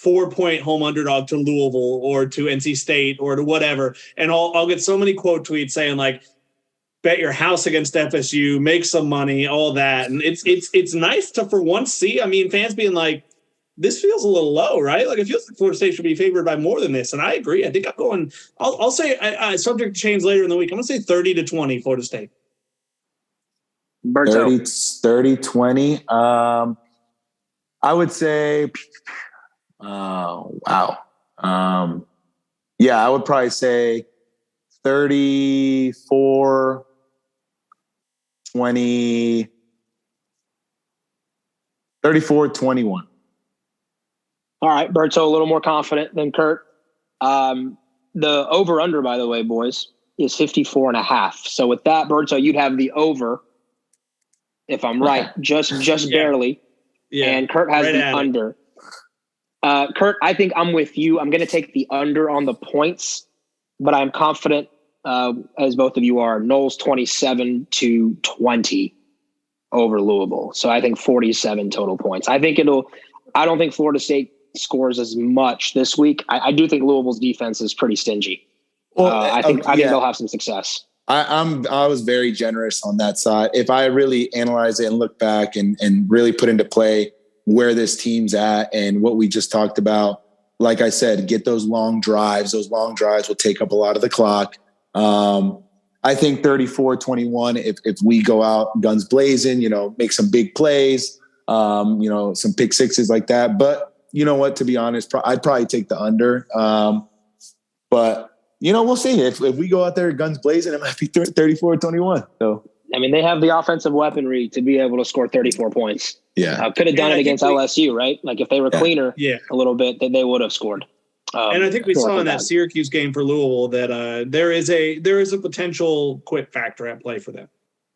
4-point home underdog to Louisville or to NC State or to whatever. And I'll get so many quote tweets saying bet your house against FSU, make some money, all that. And it's nice to for once see, I mean, fans being this feels a little low, right? It feels like Florida State should be favored by more than this. And I agree. I think I'm going, I'll say subject to change later in the week. I'm going to say 30-20 Florida State. 30-20. I would say, wow. I would probably say 34-20. 34-21. All right, Berto, a little more confident than Curt. The over-under, by the way, boys, is 54.5. So with that, Berto, you'd have the over, if I'm right, just barely. Yeah. And Curt has the under. Curt, I think I'm with you. I'm going to take the under on the points, but I'm confident, as both of you are, Noles 27-20 over Louisville. So I think 47 total points. I don't think Florida State scores as much this week. I do think Louisville's defense is pretty stingy. Well, I think they'll have some success. I was very generous on that side. If I really analyze it and look back and really put into play where this team's at and what we just talked about, like I said, get those long drives. Those long drives will take up a lot of the clock. I think 34-21, if we go out guns blazing, make some big plays, some pick sixes like that. But you know what, to be honest, I'd probably take the under. But we'll see. If we go out there guns blazing, it might be 34-21. So, I mean, they have the offensive weaponry to be able to score 34 points. Yeah. Could have done it against LSU, right? Like if they were cleaner a little bit, then they would have scored. And I think we saw in that Syracuse game for Louisville that there is a potential quick factor at play for them.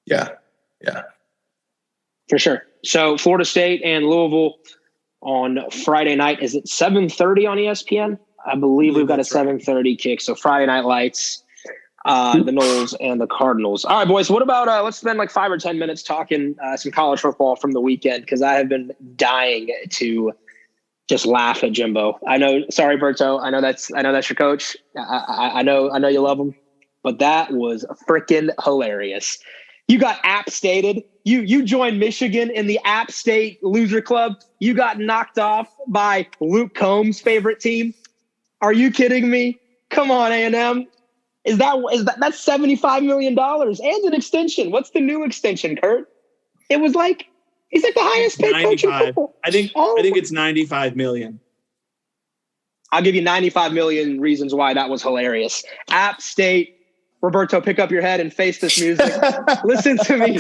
Yeah. For sure. So Florida State and Louisville on Friday night. Is it 7:30 on ESPN? I believe we've got a 7:30 kick. So Friday Night Lights, the Noles and the Cardinals. All right, boys. What about let's spend like 5 or 10 minutes talking some college football from the weekend, because I have been dying to just laugh at Jimbo. I know. Sorry, Berto. I know that's your coach. I know you love him, but that was freaking hilarious. You got App Stated. You joined Michigan in the App State loser club. You got knocked off by Luke Combs' favorite team. Are you kidding me? Come on, A&M. Is that's $75 million and an extension? What's the new extension, Curt? It was like he's like the highest paid coach in football. I think it's $95 million. I'll give you 95 million reasons why that was hilarious. App State. Roberto, pick up your head and face this music. Listen to me.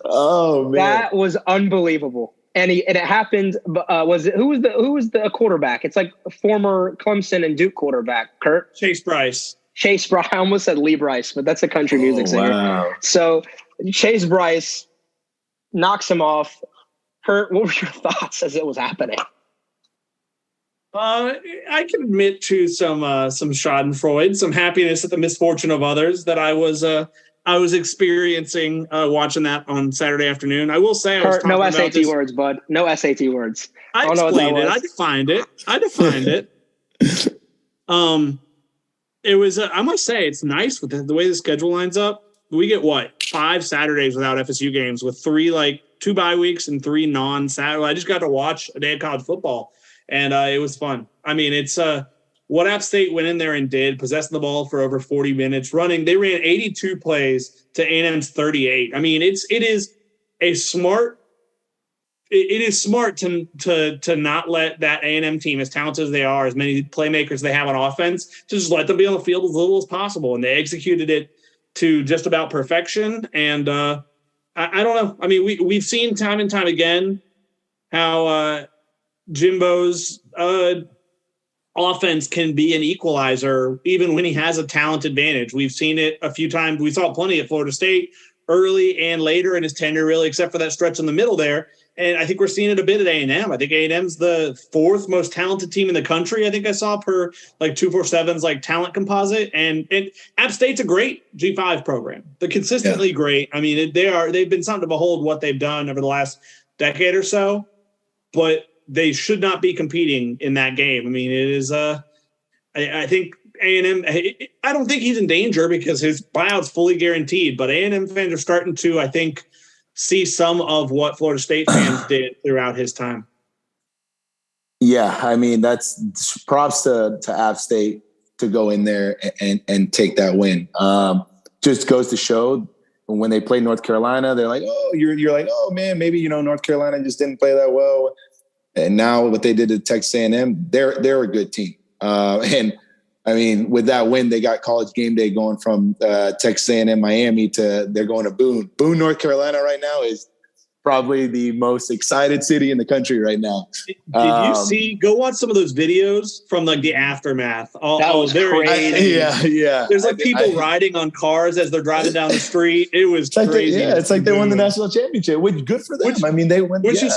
Oh man, that was unbelievable. And it happened. Who was the quarterback? It's like a former Clemson and Duke quarterback, Curt. Chase Bryce. I almost said Lee Bryce, but that's a country music singer. Wow. So Chase Bryce knocks him off. Curt, what were your thoughts as it was happening? I can admit to some schadenfreude, some happiness at the misfortune of others that I was experiencing watching that on Saturday afternoon. I will say, no SAT words, bud. No SAT words. I explained it. I defined it. It was. I must say, it's nice with the way the schedule lines up. We get 5 Saturdays without FSU games, with 2 bye weeks and 3 non-Saturday. I just got to watch a day of college football. And it was fun. I mean, it's what App State went in there and did, possessing the ball for over 40 minutes, running. They ran 82 plays to A&M's 38. I mean, it is smart to not let that A&M team, as talented as they are, as many playmakers they have on offense, to just let them be on the field as little as possible. And they executed it to just about perfection. And I don't know. I mean, we've seen time and time again how Jimbo's offense can be an equalizer even when he has a talent advantage. We've seen it a few times. We saw plenty at Florida State early and later in his tenure, really, except for that stretch in the middle there. And I think we're seeing it a bit at A&M. I think A&M's the 4th most talented team in the country. I think I saw per 247's talent composite. And App State's a great G5 program. They're consistently great. I mean, they've been something to behold what they've done over the last decade or so. But they should not be competing in that game. I mean, it is. I think A&M. I don't think he's in danger because his buyout's fully guaranteed. But A&M fans are starting to, I think, see some of what Florida State fans did throughout his time. Yeah, I mean, that's props to App State to go in there and take that win. Just goes to show when they played North Carolina, they're like, oh, you're like, oh man, maybe North Carolina just didn't play that well. And now what they did to Texas A&M, they're a good team. And I mean, with that win, they got College Game Day going from Texas A&M Miami to they're going to Boone. Boone, North Carolina right now is probably the most excited city in the country right now. Did you go watch some of those videos from the aftermath? That was crazy. Yeah. There's people riding on cars as they're driving down the street. It was crazy. It's like they won the national championship, which good for them. They won. Which is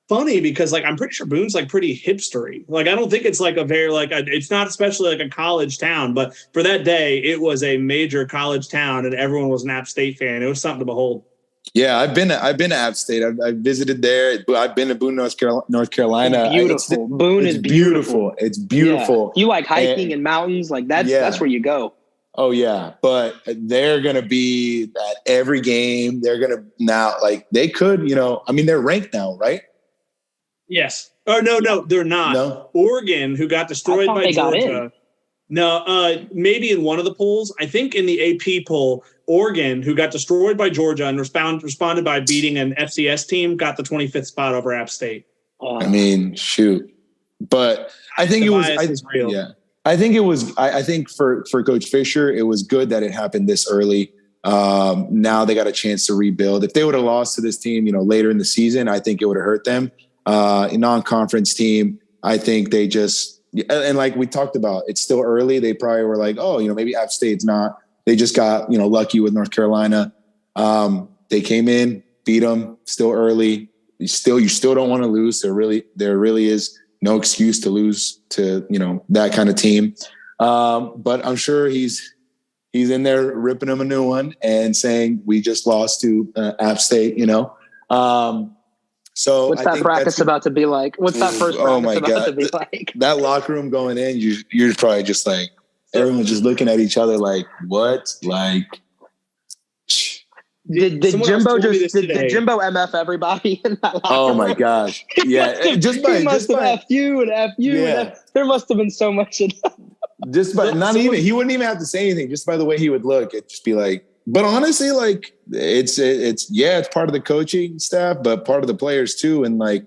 funny because I'm pretty sure Boone's pretty hipstery. I don't think it's a very it's not especially a college town, but for that day it was a major college town and everyone was an App State fan. It was something to behold. Yeah, I've been to App State. I visited there. I've been to Boone, North Carolina. It's beautiful. Boone is beautiful. It's beautiful. Yeah. You like hiking and mountains? That's where you go. Oh yeah, but they're gonna be at every game. They're gonna now they could. I mean, they're ranked now, right? Yes. Oh no, they're not. No? Oregon, who got destroyed by Georgia. No, maybe in one of the polls. I think in the AP poll, Oregon, who got destroyed by Georgia and responded by beating an FCS team, got the 25th spot over App State. I mean, shoot. But I think real. Yeah. I think it was, I think for Coach Fisher, it was good that it happened this early. Now they got a chance to rebuild. If they would have lost to this team, later in the season, I think it would have hurt them. A non-conference team, I think they just, and like we talked about, it's still early. They probably were like, oh, maybe App State's not. They just got, lucky with North Carolina. They came in, beat them, still early. You still don't want to lose. There really is no excuse to lose to, that kind of team. But I'm sure he's in there ripping them a new one and saying, we just lost to App State, So what's that practice about to be like? What's that first practice about to be like? That locker room going in, you're probably just like, everyone's just looking at each other like, what? Like, did Jimbo MF everybody in that locker room? Oh my gosh. Yeah. He must have F you and F you. Yeah. There must have been so much of that. He wouldn't even have to say anything. Just by the way he would look, it'd just be like, but honestly, like it's part of the coaching staff, but part of the players too. And like,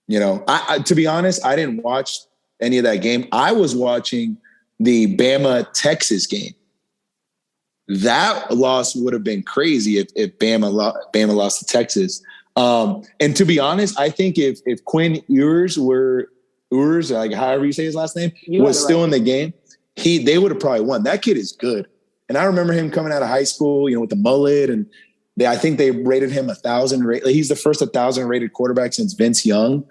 I to be honest, I didn't watch any of that game. I was watching the Bama Texas game. That loss would have been crazy if Bama lost to Texas. And to be honest, I think if Quinn Ewers, like however you say his last name, was still in the game, they would have probably won. That kid is good. And I remember him coming out of high school, with the mullet, and I think they rated him 1,000. He's the first 1,000 rated quarterback since Vince Young.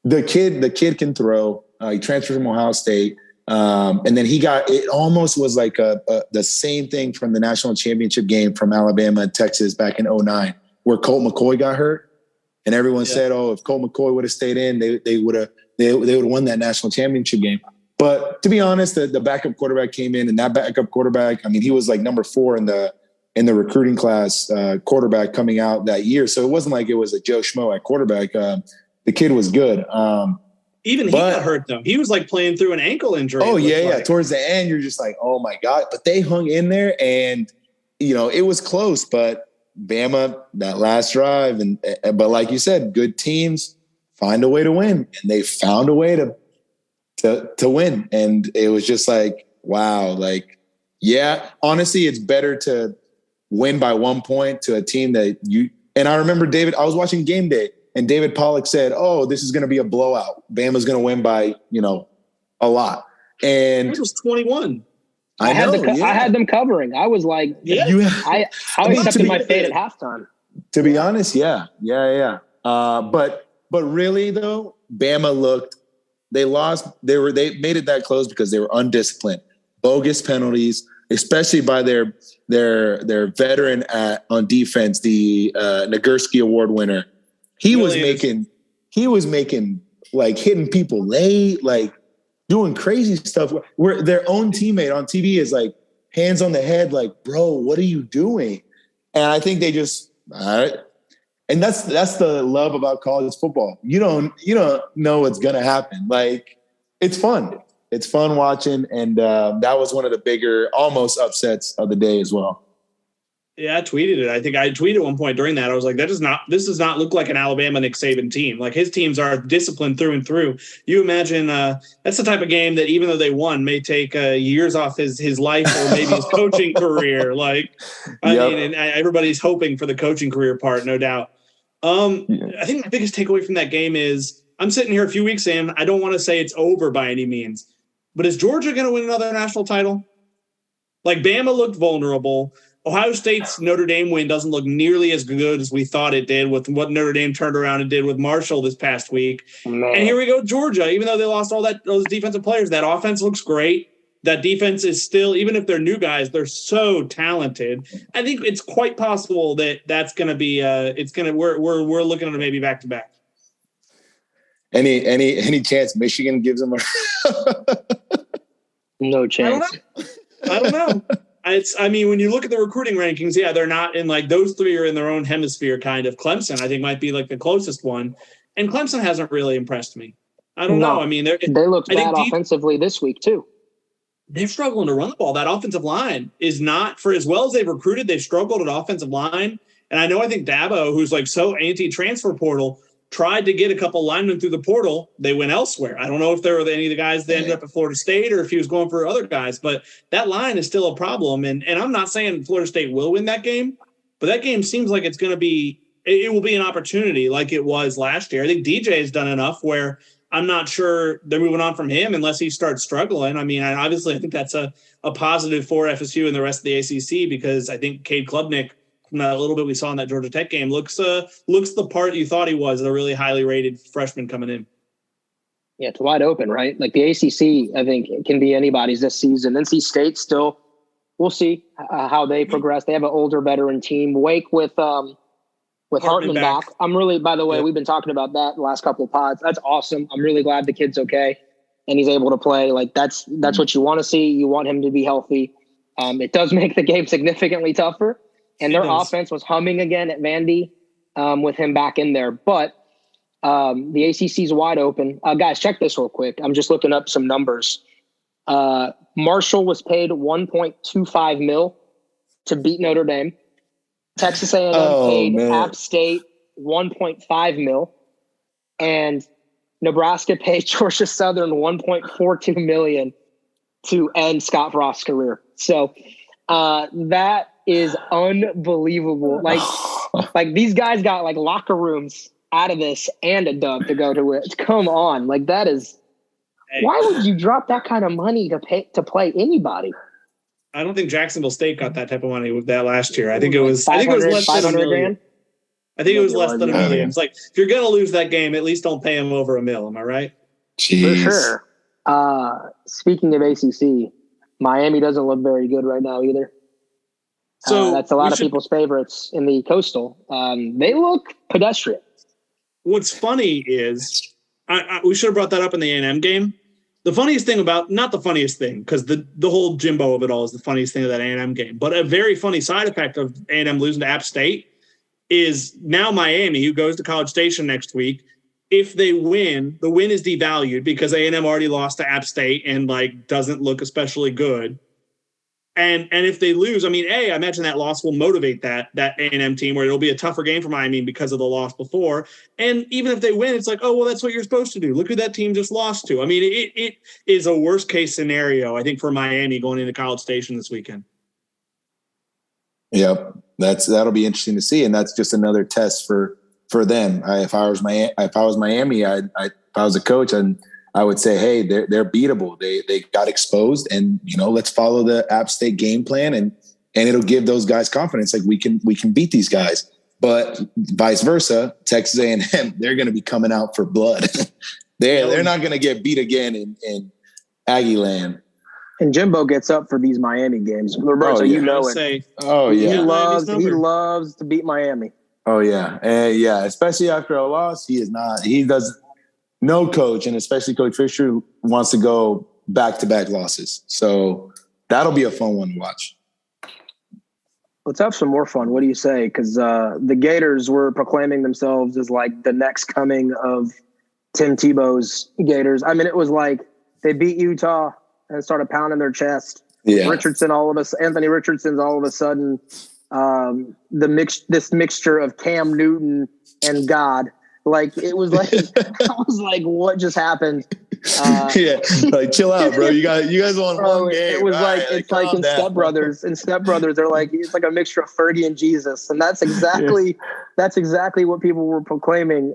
The kid can throw. He transferred from Ohio State. And then it almost was like the same thing from the national championship game from Alabama and Texas back in 2009, where Colt McCoy got hurt. And everyone said, oh, if Colt McCoy would have stayed in, they would have won that national championship game. But to be honest, the backup quarterback came in, and that backup quarterback, I mean, he was like number 4 in the recruiting class, quarterback coming out that year. So it wasn't like it was a Joe Schmo at quarterback. The kid was good. He got hurt though. He was like playing through an ankle injury. Oh yeah. Towards the end, you're just like, oh my God. But they hung in there, and it was close. But Bama, that last drive, but like you said, good teams find a way to win, and they found a way to win. And it was just like, wow. Like, yeah, honestly, it's better to win by 1 point to a team that and I remember I was watching Game Day, and David Pollock said, oh, this is going to be a blowout. Bama's going to win by, a lot. And it was 21. I had them covering. I was like, I accepted my fate at halftime. To be honest, yeah. But really though, Bama they lost. They made it that close because they were undisciplined, bogus penalties, especially by their veteran on defense, the Nagurski Award winner. He was making like hitting people late, like doing crazy stuff where their own teammate on TV is like hands on the head, like, bro, what are you doing? And I think they just, all right. And that's the love about college football. You don't know what's going to happen. Like, it's fun. It's fun watching. And that was one of the bigger almost upsets of the day as well. Yeah, I tweeted it. I think I tweeted at one point during that. I was like, this does not look like an Alabama Nick Saban team. Like, his teams are disciplined through and through. You imagine that's the type of game that even though they won may take years off his life or maybe his coaching career. Like, I mean, and everybody's hoping for the coaching career part, no doubt. I think my biggest takeaway from that game is I'm sitting here a few weeks in. I don't want to say it's over by any means, but is Georgia going to win another national title? Like, Bama looked vulnerable. Ohio State's Notre Dame win doesn't look nearly as good as we thought it did with what Notre Dame turned around and did with Marshall this past week. Man. And here we go, Georgia. Even though they lost those defensive players, that offense looks great. That defense is still, even if they're new guys, they're so talented. I think it's quite possible that's going to be. We're looking at it maybe back to back. Any chance Michigan gives them a? No chance. I don't know. I mean, when you look at the recruiting rankings, yeah, they're not in like those three are in their own hemisphere kind of. Clemson, I think, might be like the closest one. And Clemson hasn't really impressed me. I don't know. I mean, they looked bad offensively this week too. they're struggling to run the ball. That offensive line is not, for as well as they've recruited, they've struggled at offensive line. And I think Dabo, who's like so anti-transfer portal, tried to get a couple linemen through the portal. They went elsewhere. I don't know if there were any of the guys that ended up at Florida State or if he was going for other guys, but that line is still a problem. And I'm not saying Florida State will win that game, but that game seems like it's going to be, it will be an opportunity like it was last year. I think DJ has done enough where I'm not sure they're moving on from him unless he starts struggling. I mean, obviously I think that's a positive for FSU and the rest of the ACC, because I think Cade Klubnik, from that little bit we saw in that Georgia Tech game, looks the part you thought he was, a really highly rated freshman coming in. Yeah, it's wide open, right? Like the ACC, I think it can be anybody's this season. NC State still, we'll see how they progress. They have an older veteran team. Wake with Hartman back. I'm really, by the way, we've been talking about that the last couple of pods. That's awesome. I'm really glad the kid's okay and he's able to play. Like that's what you want to see. You want him to be healthy. It does make the game significantly tougher. And their offense was humming again at Vandy with him back in there. But the ACC is wide open. Guys, check this real quick. I'm just looking up some numbers. Marshall was paid $1.25 million to beat Notre Dame. Texas A&M paid App State $1.5 million. And Nebraska paid Georgia Southern $1.42 million to end Scott Frost's career. So that is unbelievable. Like these guys got like locker rooms out of this and a dub to go to it. Come on. Like that is, why would you drop that kind of money to play anybody? I don't think Jacksonville State got that type of money with that last year. I think it was less than $1 million. I think it was less than $1 million. It's like, if you're going to lose that game, at least don't pay him over $1 million. Am I right? Jeez. For sure. Speaking of ACC, Miami doesn't look very good right now either. So that's a lot of people's favorites in the Coastal. They look pedestrian. What's funny is we should have brought that up in the A&M game. The funniest thing about, not the funniest thing, because the whole Jimbo of it all is the funniest thing of that A&M game, but a very funny side effect of A&M losing to App State is now Miami, who goes to College Station next week, if they win, the win is devalued because A&M already lost to App State and like doesn't look especially good. And if they lose, I mean, I imagine that loss will motivate that A&M team where it'll be a tougher game for Miami because of the loss before. And even if they win, it's like, oh, well, that's what you're supposed to do. Look who that team just lost to. I mean, it is a worst case scenario, I think, for Miami going into College Station this weekend. Yep, that'll be interesting to see, and that's just another test for them. If I was Miami, if I was a coach, and I would say, hey, they're beatable. They got exposed, and let's follow the App State game plan, and it'll give those guys confidence. Like we can beat these guys. But vice versa, Texas A&M, they're going to be coming out for blood. they're not going to get beat again in Aggie land. And Jimbo gets up for these Miami games. Roberto, you know it. He loves to beat Miami. Oh yeah, especially after a loss, he is not. He does. No coach, and especially Coach Fisher, wants to go back-to-back losses. So that'll be a fun one to watch. Let's have some more fun. What do you say? Because the Gators were proclaiming themselves as like the next coming of Tim Tebow's Gators. I mean, it was like they beat Utah and started pounding their chest. Yeah. Anthony Richardson's all of a sudden this mixture of Cam Newton and God. Like it was like I was like, what just happened? Like chill out, bro. You guys won one game. It was it's like in Step Brothers. In Step Brothers, they're like it's like a mixture of Fergie and Jesus, and that's exactly what people were proclaiming.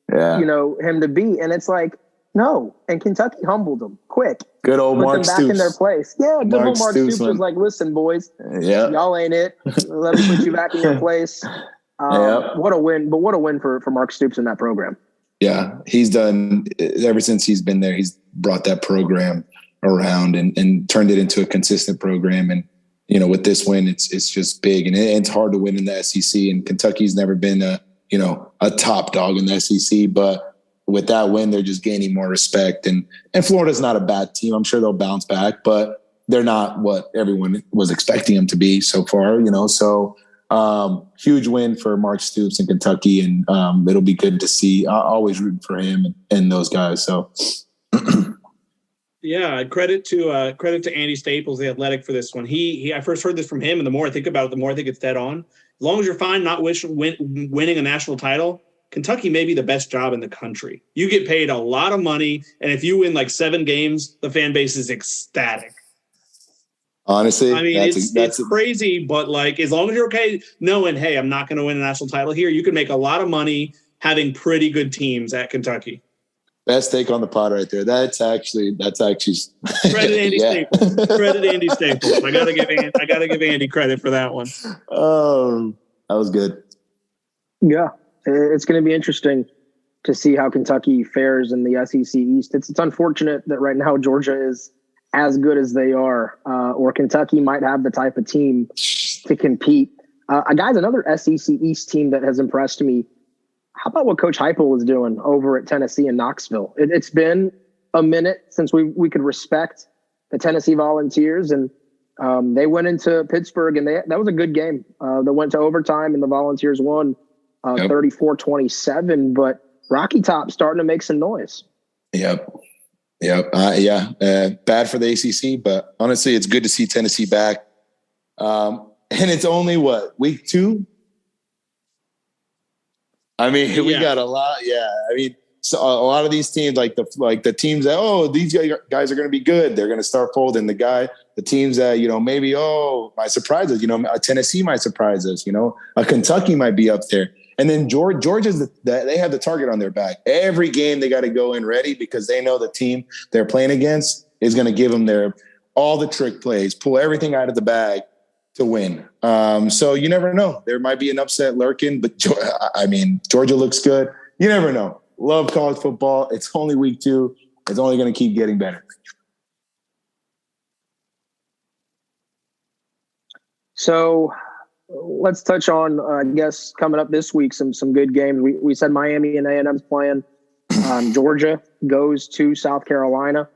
Yeah. Him to be, and it's like no. And Kentucky humbled them quick. Good old Mark Stoops. Back in their place. Yeah, good old Mark Stoops was like, listen, boys, y'all ain't it. Let me put you back in your place. What a win! But what a win for Mark Stoops in that program. Yeah, he's done ever since he's been there. He's brought that program around and turned it into a consistent program. And with this win, it's just big, and it's hard to win in the SEC. And Kentucky's never been a top dog in the SEC, but with that win, they're just gaining more respect. And Florida's not a bad team. I'm sure they'll bounce back, but they're not what everyone was expecting them to be so far. So. Huge win for Mark Stoops in Kentucky, and it'll be good to see. I always root for him and those guys. So, Yeah, credit to Andy Staples, the Athletic, for this one. I first heard this from him, and the more I think about it, the more I think it's dead on. As long as you're fine not winning a national title, Kentucky may be the best job in the country. You get paid a lot of money, and if you win like 7 games, the fan base is ecstatic. Honestly, I mean, it's crazy, but like as long as you're okay knowing, hey, I'm not going to win a national title here, you can make a lot of money having pretty good teams at Kentucky. Best take on the pod right there. That's actually credit Andy Staples. Credit Andy Staples. I gotta give Andy credit for that one. Oh, that was good. Yeah, it's going to be interesting to see how Kentucky fares in the SEC East. It's unfortunate that right now Georgia is as good as they are, or Kentucky might have the type of team to compete. Guys, another SEC East team that has impressed me. How about what Coach Heupel is doing over at Tennessee and Knoxville? It's been a minute since we could respect the Tennessee Volunteers, and they went into Pittsburgh, and that was a good game. They went to overtime, and the Volunteers won 34-27. But Rocky Top starting to make some noise. Yep. Bad for the ACC, but honestly, it's good to see Tennessee back. And it's only week 2. I mean, we got a lot. Yeah. I mean, so a lot of these teams, like the teams that, these guys are going to be good. They're going to start folding. The teams that, maybe, might surprise us. Tennessee might surprise us. A Kentucky might be up there. And then Georgia's they have the target on their back. Every game they got to go in ready because they know the team they're playing against is going to give them all the trick plays, pull everything out of the bag to win. So you never know. There might be an upset lurking, but Georgia looks good. You never know. Love college football. It's only week 2. It's only going to keep getting better. So let's touch on, I guess, coming up this week, some good games. We said Miami and A&M's playing. Georgia goes to South Carolina.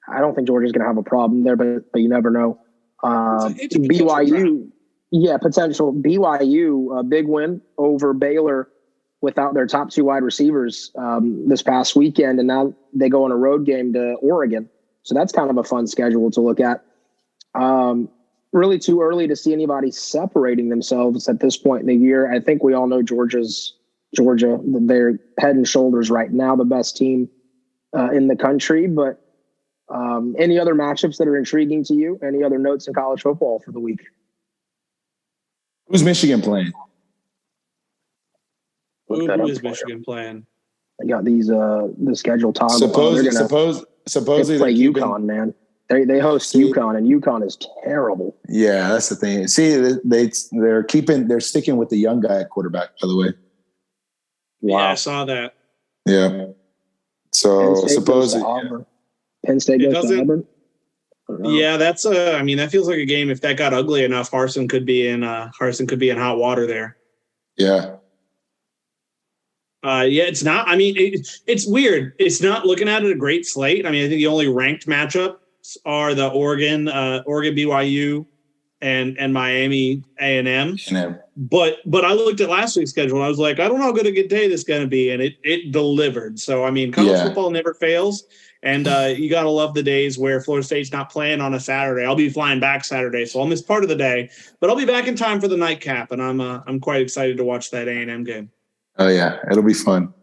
I don't think Georgia's going to have a problem there, but you never know. It's a BYU, potential. BYU, a big win over Baylor without their top 2 wide receivers this past weekend, and now they go on a road game to Oregon. So that's kind of a fun schedule to look at. Really too early to see anybody separating themselves at this point in the year. I think we all know Georgia. They're head and shoulders right now the best team in the country. But any other matchups that are intriguing to you? Any other notes in college football for the week? Who's Michigan playing? Who is Michigan playing? I got these the schedule toggle. Supposedly they play UConn, man. They host UConn, and UConn is terrible. Yeah, that's the thing. See, they're sticking with the young guy at quarterback, by the way. Wow. Yeah, I saw that. Yeah. So supposedly Penn State goes to Auburn. Yeah, that's that feels like a game. If that got ugly enough, Harsin could be in hot water there. Yeah. It's not. I mean, it's weird. It's not looking at it a great slate. I mean, I think the only ranked matchups are the Oregon BYU and Miami A&M. But I looked at last week's schedule and I was like, I don't know how good a good day this is going to be, and it delivered. So I mean, college football never fails, and you got to love the days where Florida State's not playing on a Saturday. I'll be flying back Saturday, so I'll miss part of the day, but I'll be back in time for the nightcap, and I'm quite excited to watch that A&M game. Oh yeah, it'll be fun.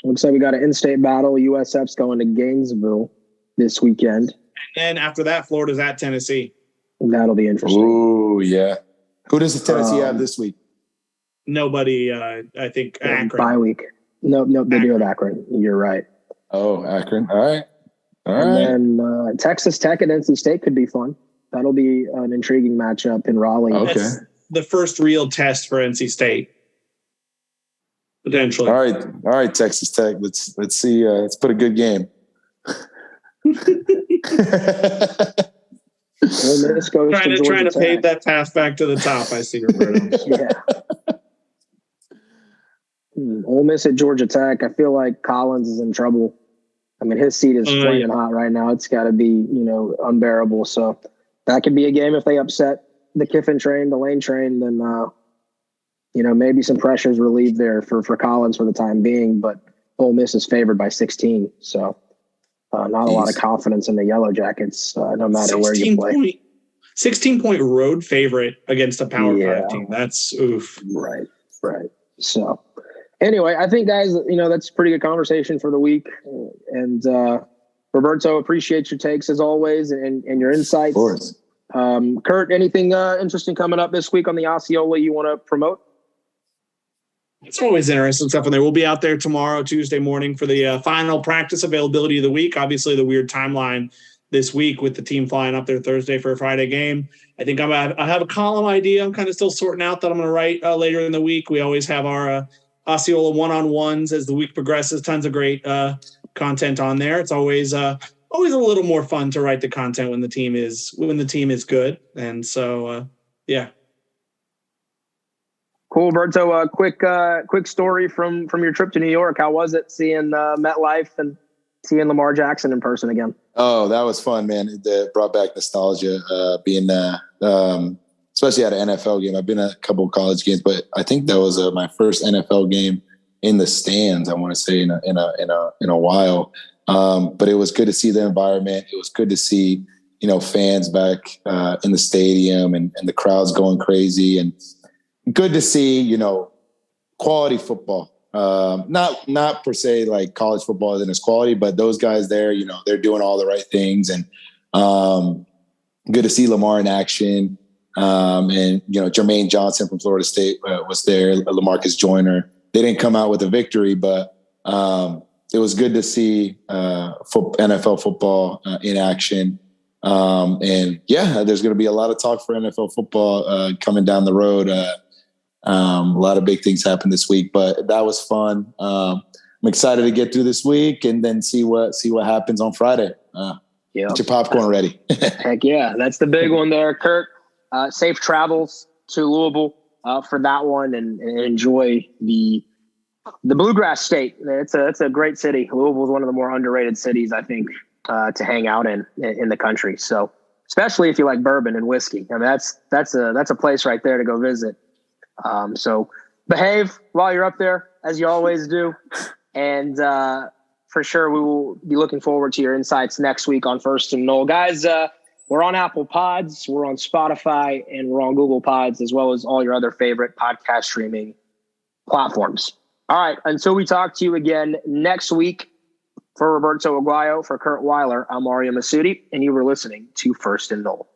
Looks like we got an in-state battle. USF's going to Gainesville this weekend. And then after that, Florida's at Tennessee. That'll be interesting. Oh, yeah. Who does the Tennessee have this week? Nobody, I think Akron. Bye week. No, they do have Akron. You're right. Oh, Akron. All right. And then Texas Tech and NC State could be fun. That'll be an intriguing matchup in Raleigh. Okay. That's the first real test for NC State. Potentially. All right, Texas Tech. Let's see. Let's put a good game. trying to pave that path back to the top. I see, Roberto. Yeah. Ole Miss at Georgia Tech. I feel like Collins is in trouble. I mean, his seat is flaming hot right now. It's got to be, unbearable. So that could be a game if they upset the Kiffin train, the Lane train. Then maybe some pressure is relieved there for Collins for the time being. But Ole Miss is favored by 16. So Not a lot of confidence in the Yellow Jackets, no matter where you play. 16-point road favorite against a Power 5 team. That's oof. Right. So anyway, I think, guys, that's a pretty good conversation for the week. And Roberto, appreciate your takes as always and your insights. Of course. Curt, anything interesting coming up this week on the Osceola you want to promote? It's always interesting stuff in there. We'll be out there tomorrow, Tuesday morning, for the final practice availability of the week. Obviously, the weird timeline this week with the team flying up there Thursday for a Friday game. I think I have a column idea I'm kind of still sorting out that I'm going to write later in the week. We always have our Osceola one-on-ones as the week progresses. Tons of great content on there. It's always a little more fun to write the content when the team is good. And so, yeah. Cool, Roberto. Quick story from your trip to New York. How was it seeing MetLife and seeing Lamar Jackson in person again? Oh, that was fun, man. It brought back nostalgia, being especially at an NFL game. I've been at a couple of college games, but I think that was my first NFL game in the stands. I want to say in a while. But it was good to see the environment. It was good to see fans back in the stadium and the crowds going crazy, and good to see quality football. Not per se like college football isn't as quality, but those guys there, they're doing all the right things, and good to see Lamar in action. And Jermaine Johnson from Florida State was there. LaMarcus Joyner. They didn't come out with a victory, but it was good to see NFL football in action. And yeah, there's going to be a lot of talk for NFL football coming down the road. A lot of big things happened this week, but that was fun. I'm excited to get through this week and then see what happens on Friday. Get your popcorn ready. Heck yeah. That's the big one there, Curt. Safe travels to Louisville for that one, and enjoy the Bluegrass State. It's a great city. Louisville is one of the more underrated cities, I think, to hang out in the country. So especially if you like bourbon and whiskey, I mean, that's a place right there to go visit. So behave while you're up there, as you always do. And for sure, we will be looking forward to your insights next week on First and Nole. Guys, we're on Apple Pods, we're on Spotify, and we're on Google Pods, as well as all your other favorite podcast streaming platforms. All right, until we talk to you again next week, for Roberto Aguayo, for Curt Weiler, I'm Ariya Massoudi, and you were listening to First and Nole.